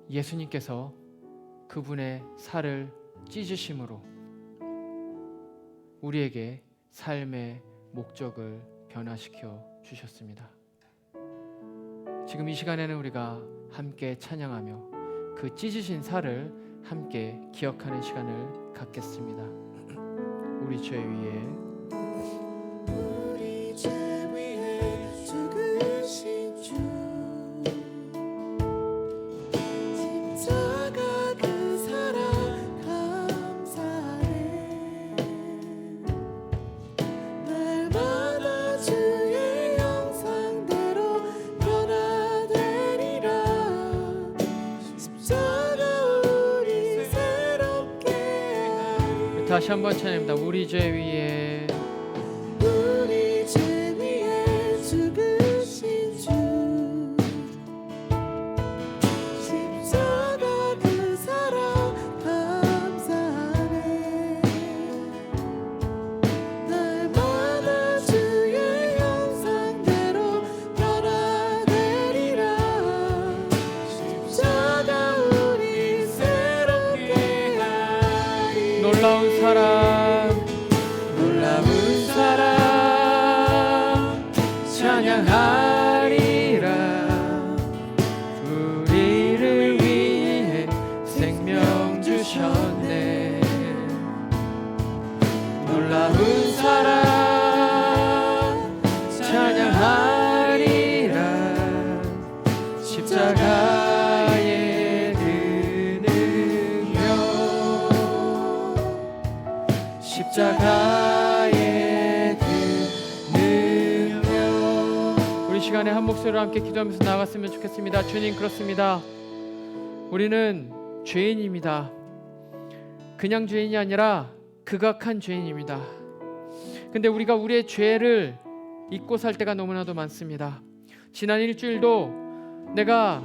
예수님께서 그분의 살을 찢으심으로 우리에게 삶의 목적을 변화시켜 주셨습니다. 지금 이 시간에는 우리가 함께 찬양하며 그 찢으신 살을 함께 기억하는 시간을 갖겠습니다. 우리 죄 위에 우리 죄 위에 죽으신 주 십자가 그 사랑 감사해 날마다 주의 형상대로 변화되리라 십자가 우리 새롭게 하리 다시 한번 찬양합니다. 우리 죄 위에 우리 죄 위에 죽으신 주 십자가 그 사랑 감사하네 날마다 주의 형상대로 변화되리라 십자가 우리 새롭게 하리 놀라운 사랑 놀라운 사랑 찬양하리라 우리를 위해 생명 주셨네. 놀라운 사랑 찬양하리라 십자가의 그 능력 십자가의 그 능력 우리 시간에 한 목소리로 함께 기도하면서 나아갔으면 좋겠습니다. 주님, 그렇습니다. 우리는 죄인입니다. 그냥 죄인이 아니라 극악한 죄인입니다. 근데 우리가 우리의 죄를 잊고 살 때가 너무나도 많습니다. 지난 일주일도 내가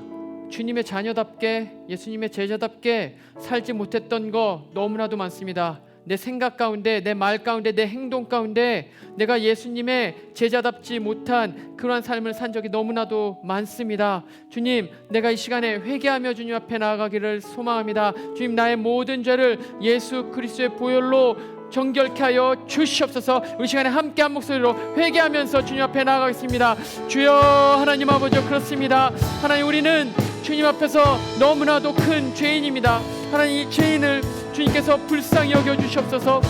주님의 자녀답게 예수님의 제자답게 살지 못했던 거 너무나도 많습니다. 내 생각 가운데, 내 말 가운데, 내 행동 가운데 내가 예수님의 제자답지 못한 그러한 삶을 산 적이 너무나도 많습니다. 주님, 내가 이 시간에 회개하며 주님 앞에 나아가기를 소망합니다. 주님, 나의 모든 죄를 예수 그리스도의 보혈로 정결케 하여 주시옵소서. 우리 시간에 함께 한 목소리로 회개하면서 주님 앞에 나아가겠습니다. 주여, 하나님 아버지, 그렇습니다. 하나님, 우리는 주님 앞에서 너무나도 큰 죄인입니다. 하나님, 이 죄인을 주님께서 불쌍히 여겨 주시옵소서.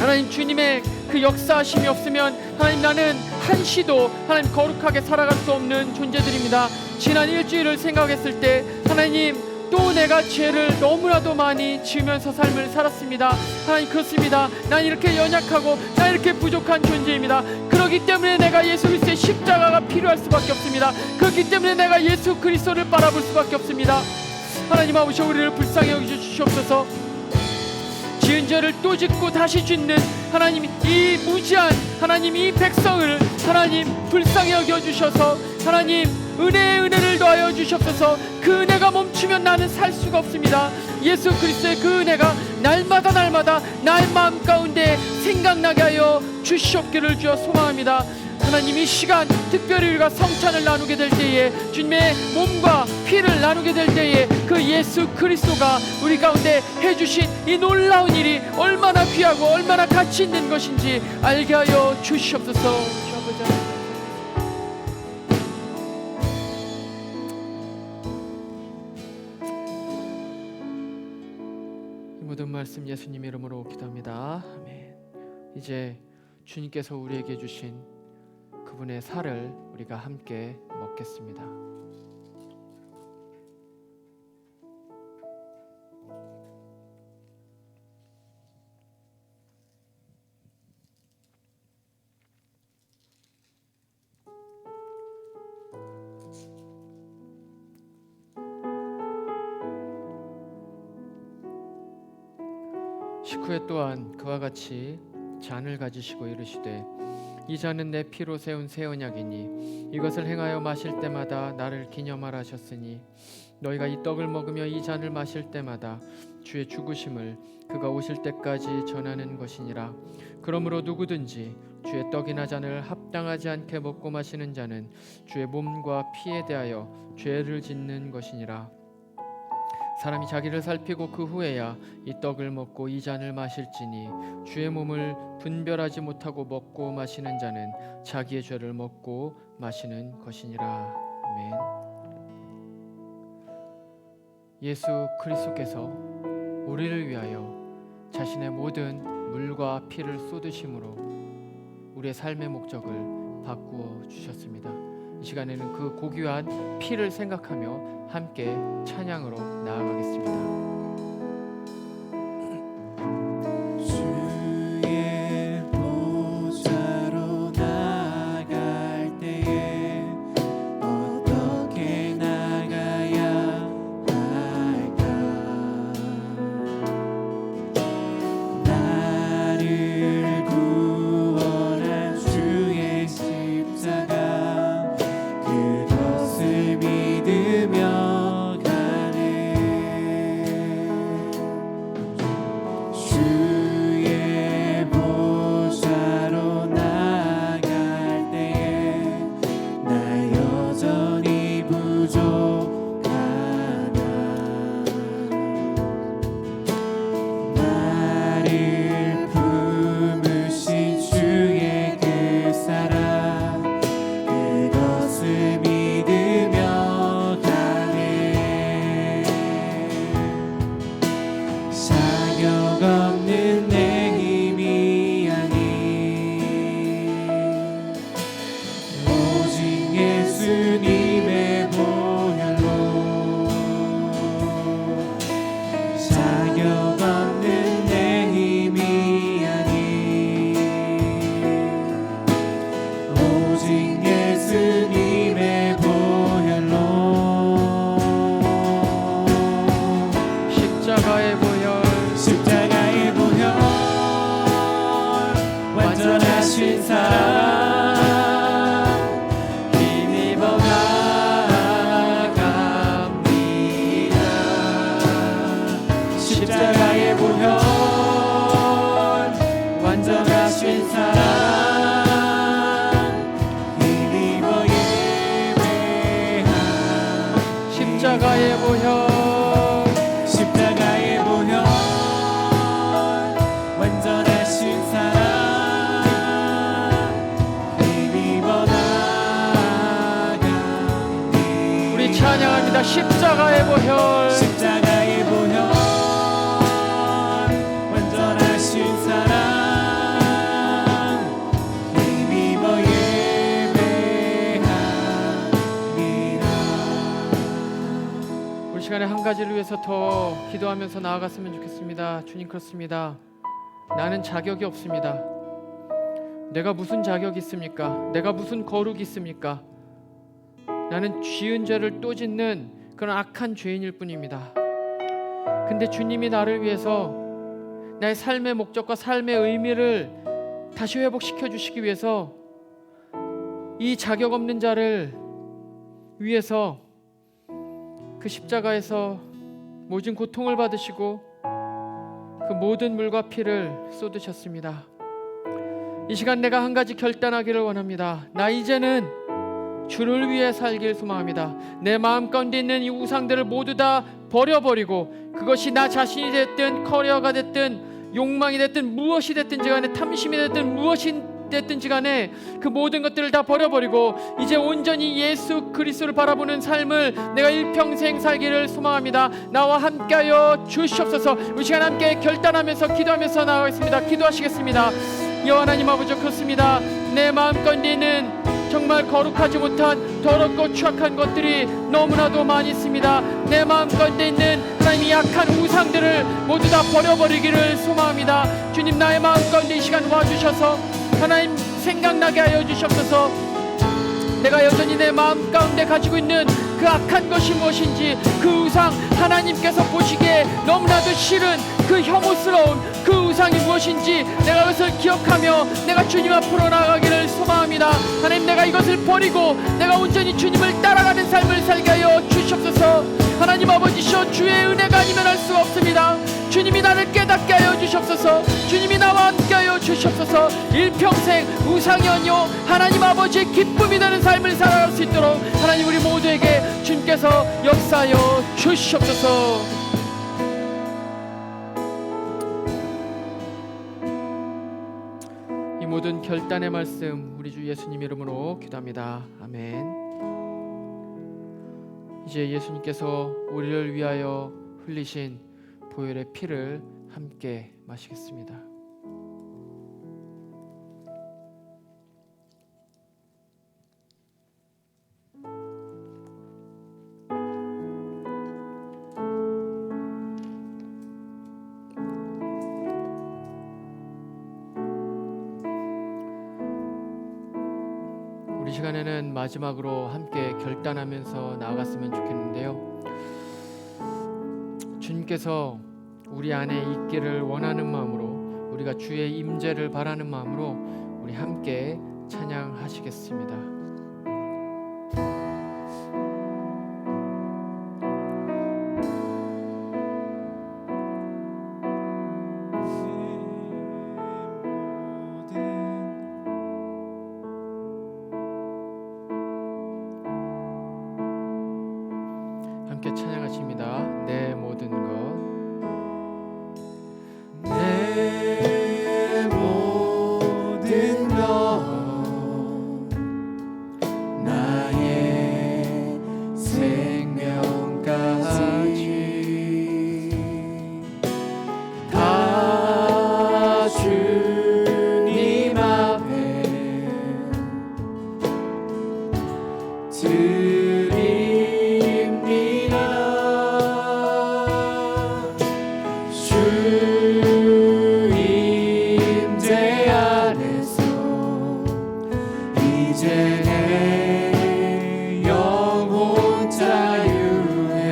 하나님, 주님의 그 역사하심이 없으면 하나님, 나는 한시도 하나님 거룩하게 살아갈 수 없는 존재들입니다. 지난 일주일을 생각했을 때 하나님, 또 내가 죄를 너무나도 많이 지으면서 삶을 살았습니다. 하나님, 그렇습니다. 난 이렇게 연약하고 난 이렇게 부족한 존재입니다. 그렇기 때문에 내가 예수 그리스도의 십자가가 필요할 수밖에 없습니다. 그렇기 때문에 내가 예수 그리스도를 바라볼 수밖에 없습니다. 하나님 아버지, 우리를 불쌍히 여기주시옵소서. 지은 죄를 또 짓고 다시 짓는 하나님, 이 무지한 하나님, 이 백성을 하나님 불쌍히 여겨주셔서 하나님 은혜에 은혜를 더하여 주시옵소서. 그 은혜가 멈추면 나는 살 수가 없습니다. 예수 그리스도의 그 은혜가 날마다 나의 마음 가운데 생각나게 하여 주시옵기를 주여 소망합니다. 하나님, 이 시간 특별히 우리가 성찬을 나누게 될 때에 주님의 몸과 피를 나누게 될 때에 그 예수 그리스도가 우리 가운데 해주신 이 놀라운 일이 얼마나 귀하고 얼마나 가치 있는 것인지 알게 하여 주시옵소서. 주 아버지, 이 모든 말씀 예수님 이름으로 기도합니다. 아멘. 이제 주님께서 우리에게 주신 그분의 살을 우리가 함께 먹겠습니다. 식후에 또한 그와 같이 잔을 가지시고 이르시되 이 잔은 내 피로 세운 새 언약이니 이것을 행하여 마실 때마다 나를 기념하라 하셨으니 너희가 이 떡을 먹으며 이 잔을 마실 때마다 주의 죽으심을 그가 오실 때까지 전하는 것이니라. 그러므로 누구든지 주의 떡이나 잔을 합당하지 않게 먹고 마시는 자는 주의 몸과 피에 대하여 죄를 짓는 것이니라. 사람이 자기를 살피고 그 후에야 이 떡을 먹고 이 잔을 마실지니 주의 몸을 분별하지 못하고 먹고 마시는 자는 자기의 죄를 먹고 마시는 것이니라. 아멘. 예수 그리스도께서 우리를 위하여 자신의 모든 물과 피를 쏟으심으로 우리의 삶의 목적을 바꾸어 주셨습니다. 이 시간에는 그 고귀한 피를 생각하며 함께 찬양으로 나아가겠습니다. 주의 보좌로 나아갈 때에 어떻게 나가야 할까? 나를 구원한 주의 십자가 그것을 믿으며 가네. 주의 보좌로 나아갈 때에 나 여전히 부족하나. 나를 품으신 주의 그 사랑 그것을 믿으며 가네. 자격 없는 내 힘이 아닌 오직 예수님의 보혈로 자격 없는 내 힘이 아닌 오직 예수님의 보혈로 십자가의 보혈 십자가의 보혈 완전하신 사랑 힘입어 나아갑니다. 십자가의 보혈 완전하신 사랑 힘입어 예배합니다. 십자가의 보혈 십자가의 보혈 완전하신 사랑 힘입어 나아갑니다. 우리 찬양합니다. 십자가의 보혈 십자가의 보혈 완전하신 사랑 힘입어 예배합니다. 우리 시간에 한 가지를 위해서 더 기도하면서 나아갔으면 좋겠습니다. 주님, 그렇습니다. 나는 자격이 없습니다. 내가 무슨 자격이 있습니까? 내가 무슨 거룩이 있습니까? 나는 지은 죄를 또 짓는 그런 악한 죄인일 뿐입니다. 근데 주님이 나를 위해서 나의 삶의 목적과 삶의 의미를 다시 회복시켜 주시기 위해서 이 자격 없는 자를 위해서 그 십자가에서 모든 고통을 받으시고 그 모든 물과 피를 쏟으셨습니다. 이 시간 내가 한 가지 결단하기를 원합니다. 나 이제는 주를 위해 살길 소망합니다. 내 마음 가운데 있는 이 우상들을 모두 다 버려버리고 그것이 나 자신이 됐든 커리어가 됐든 욕망이 됐든 무엇이 됐든지 간에 탐심이 됐든 무엇이 됐든지 간에 그 모든 것들을 다 버려버리고 이제 온전히 예수 그리스도를 바라보는 삶을 내가 일평생 살기를 소망합니다. 나와 함께하여 주시옵소서. 이 시간 함께 결단하면서 기도하면서 나아가겠습니다. 기도하시겠습니다. 여호와 하나님 아버지, 그렇습니다. 내 마음 가운데 있는 정말 거룩하지 못한 더럽고 추악한 것들이 너무나도 많이 있습니다. 내 마음 가운데 있는 하나님이 약한 우상들을 모두 다 버려버리기를 소망합니다. 주님, 나의 마음 가운데 이 시간 와주셔서 하나님 생각나게 하여 주시옵소서. 내가 여전히 내 마음 가운데 가지고 있는 그 악한 것이 무엇인지, 그 우상, 하나님께서 보시기에 너무나도 싫은 그 혐오스러운 그 우상이 무엇인지 내가 그것을 기억하며 내가 주님 앞으로 나아가기를 소망합니다. 하나님, 내가 이것을 버리고 내가 온전히 주님을 따라가는 삶을 살게 하여 주시옵소서. 하나님 아버지시여, 주의 은혜가 아니면 할 수가 없습니다. 주님이 나를 깨닫게 하여 주시옵소서. 주님이 나와 함께 하여 주시옵소서. 일평생 우상이 아니요 하나님 아버지의 기쁨이 되는 삶을 살아갈 수 있도록 하나님 우리 모두에게 주님께서 역사하여 주시옵소서. 모든 결단의 말씀 우리 주 예수님 이름으로 기도합니다. 아멘. 이제 예수님께서 우리를 위하여 흘리신 보혈의 피를 함께 마시겠습니다. 우리 시간에는 마지막으로 함께 결단하면서 나아갔으면 좋겠는데요. 주님께서 우리 안에 있기를 원하는 마음으로, 우리가 주의 임재를 바라는 마음으로 우리 함께 찬양하시겠습니다. 함께 찬양하십니다. 내 모든 것. 내 모든 것 나의 생명까지 다 주님 앞에 이제 내 영혼 자유해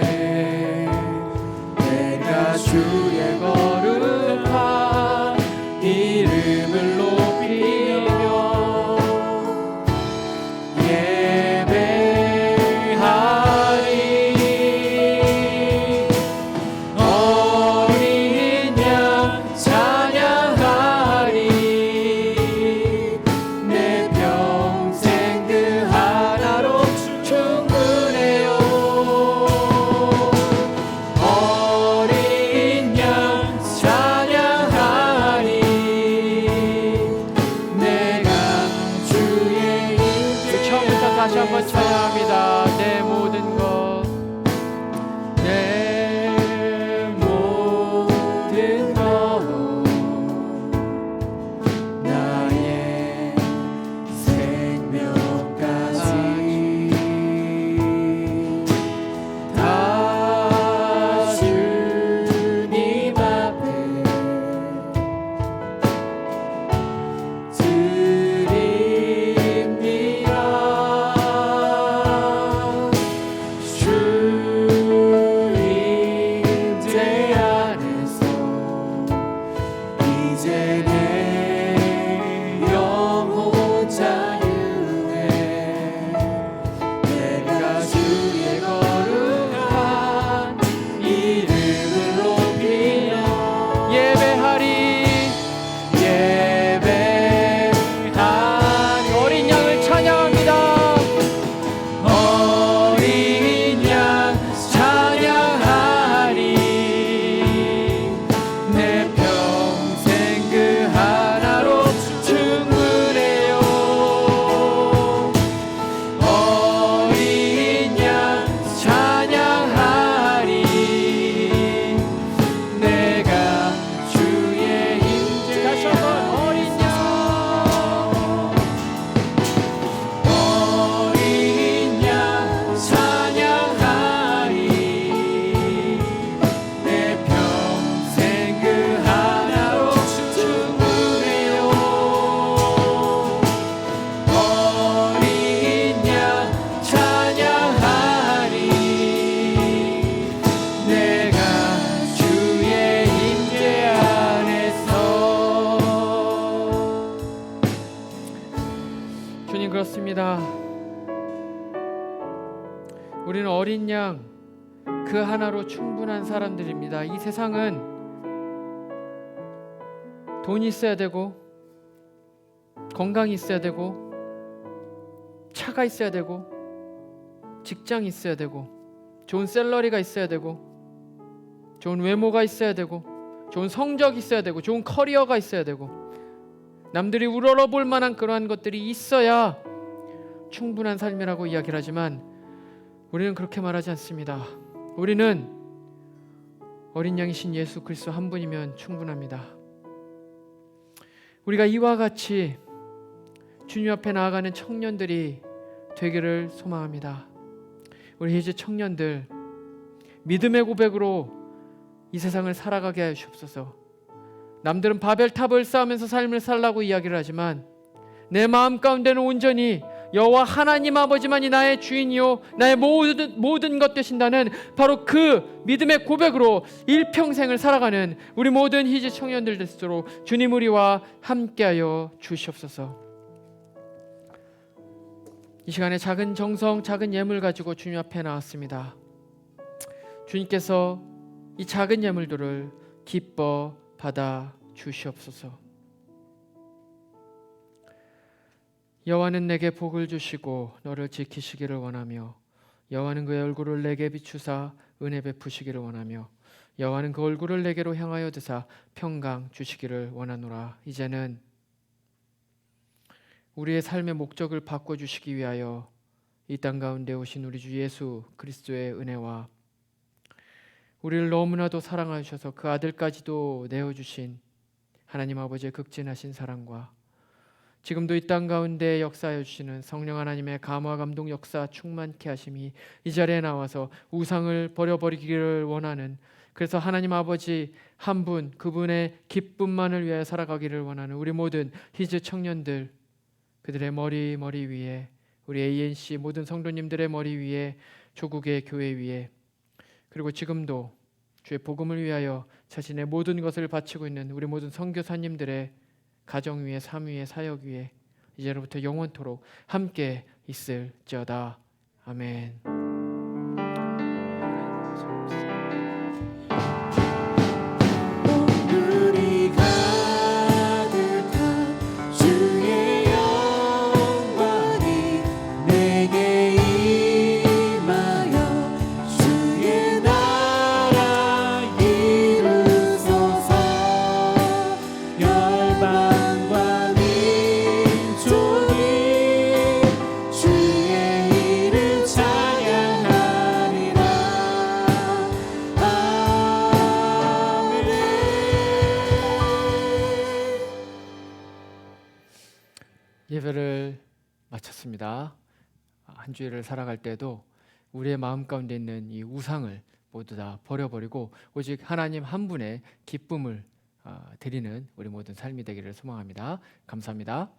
내가 주의 거룩한 이름을 높이며 예배하리 어린 양 찬양하리 다시 한번 찬양합니다. 내 모든 것, 내 모든 것 나의 생명까지 다 주님 앞에 이제 내 영혼 자유해 내가 주의 거룩한 이름을 높이며 예배하리 어린 양을 찬양합니다. 어린 양 찬양하리 내 평생 그 하나로 충분해요. 어린 양 찬양하리 내가 주의 임재 다시 한번 어린 양 찬양하리 내 평생 그 하나로 충분해요. 어린 양 찬양하리 내가 주의 임재 안에서. 주님 그렇습니다. 우리는 어린 양 그 하나로 충분한 사람들입니다. 이 세상은 돈이 있어야 되고 건강이 있어야 되고 차가 있어야 되고 직장이 있어야 되고 좋은 샐러리가 있어야 되고 좋은 외모가 있어야 되고 좋은 성적이 있어야 되고 좋은 커리어가 있어야 되고 남들이 우러러볼 만한 그러한 것들이 있어야 충분한 삶이라고 이야기를 하지만 우리는 그렇게 말하지 않습니다. 우리는 어린 양이신 예수 그리스도 한 분이면 충분합니다. 우리가 이와 같이 주님 앞에 나아가는 청년들이 되기를 소망합니다. 우리 이제 청년들 믿음의 고백으로 이 세상을 살아가게 하여 주옵소서. 남들은 바벨탑을 쌓으면서 삶을 살라고 이야기를 하지만 내 마음 가운데는 온전히 여호와 하나님 아버지만이 나의 주인이요 나의 모든 것 되신다는 바로 그 믿음의 고백으로 일평생을 살아가는 우리 모든 희지 청년들 되시도록 주님 우리와 함께하여 주시옵소서. 이 시간에 작은 정성, 작은 예물 가지고 주님 앞에 나왔습니다. 주님께서 이 작은 예물들을 기뻐 받아 주시옵소서. 여호와는 내게 복을 주시고 너를 지키시기를 원하며 여호와는 그의 얼굴을 내게 비추사 은혜 베푸시기를 원하며 여호와는 그 얼굴을 내게로 향하여 드사 평강 주시기를 원하노라. 이제는 우리의 삶의 목적을 바꿔주시기 위하여 이 땅 가운데 오신 우리 주 예수 그리스도의 은혜와 우리를 너무나도 사랑하셔서 그 아들까지도 내어주신 하나님 아버지의 극진하신 사랑과 지금도 이 땅 가운데 역사하여 주시는 성령 하나님의 감화 감동 역사 충만케 하심이 이 자리에 나와서 우상을 버려버리기를 원하는, 그래서 하나님 아버지 한 분 그분의 기쁨만을 위하여 살아가기를 원하는 우리 모든 희즈 청년들, 그들의 머리 위에, 우리 ANC 모든 성도님들의 머리 위에, 조국의 교회 위에, 그리고 지금도 주의 복음을 위하여 자신의 모든 것을 바치고 있는 우리 모든 선교사님들의 가정 위에, 삶 위에, 사역 위에 이제로부터 영원토록 함께 있을지어다. 아멘. 눈물이 가득한 주의 영광이 내게 임하여 주의 나라 이루소서. 열방과 민족이 주의 이름 찬양하리라. 예배를 마쳤습니다. 한 주일을 살아갈 때도 우리의 마음 가운데 있는 이 우상을 모두 다 버려버리고 오직 하나님 한 분의 기쁨을 드리는 우리 모든 삶이 되기를 소망합니다. 감사합니다.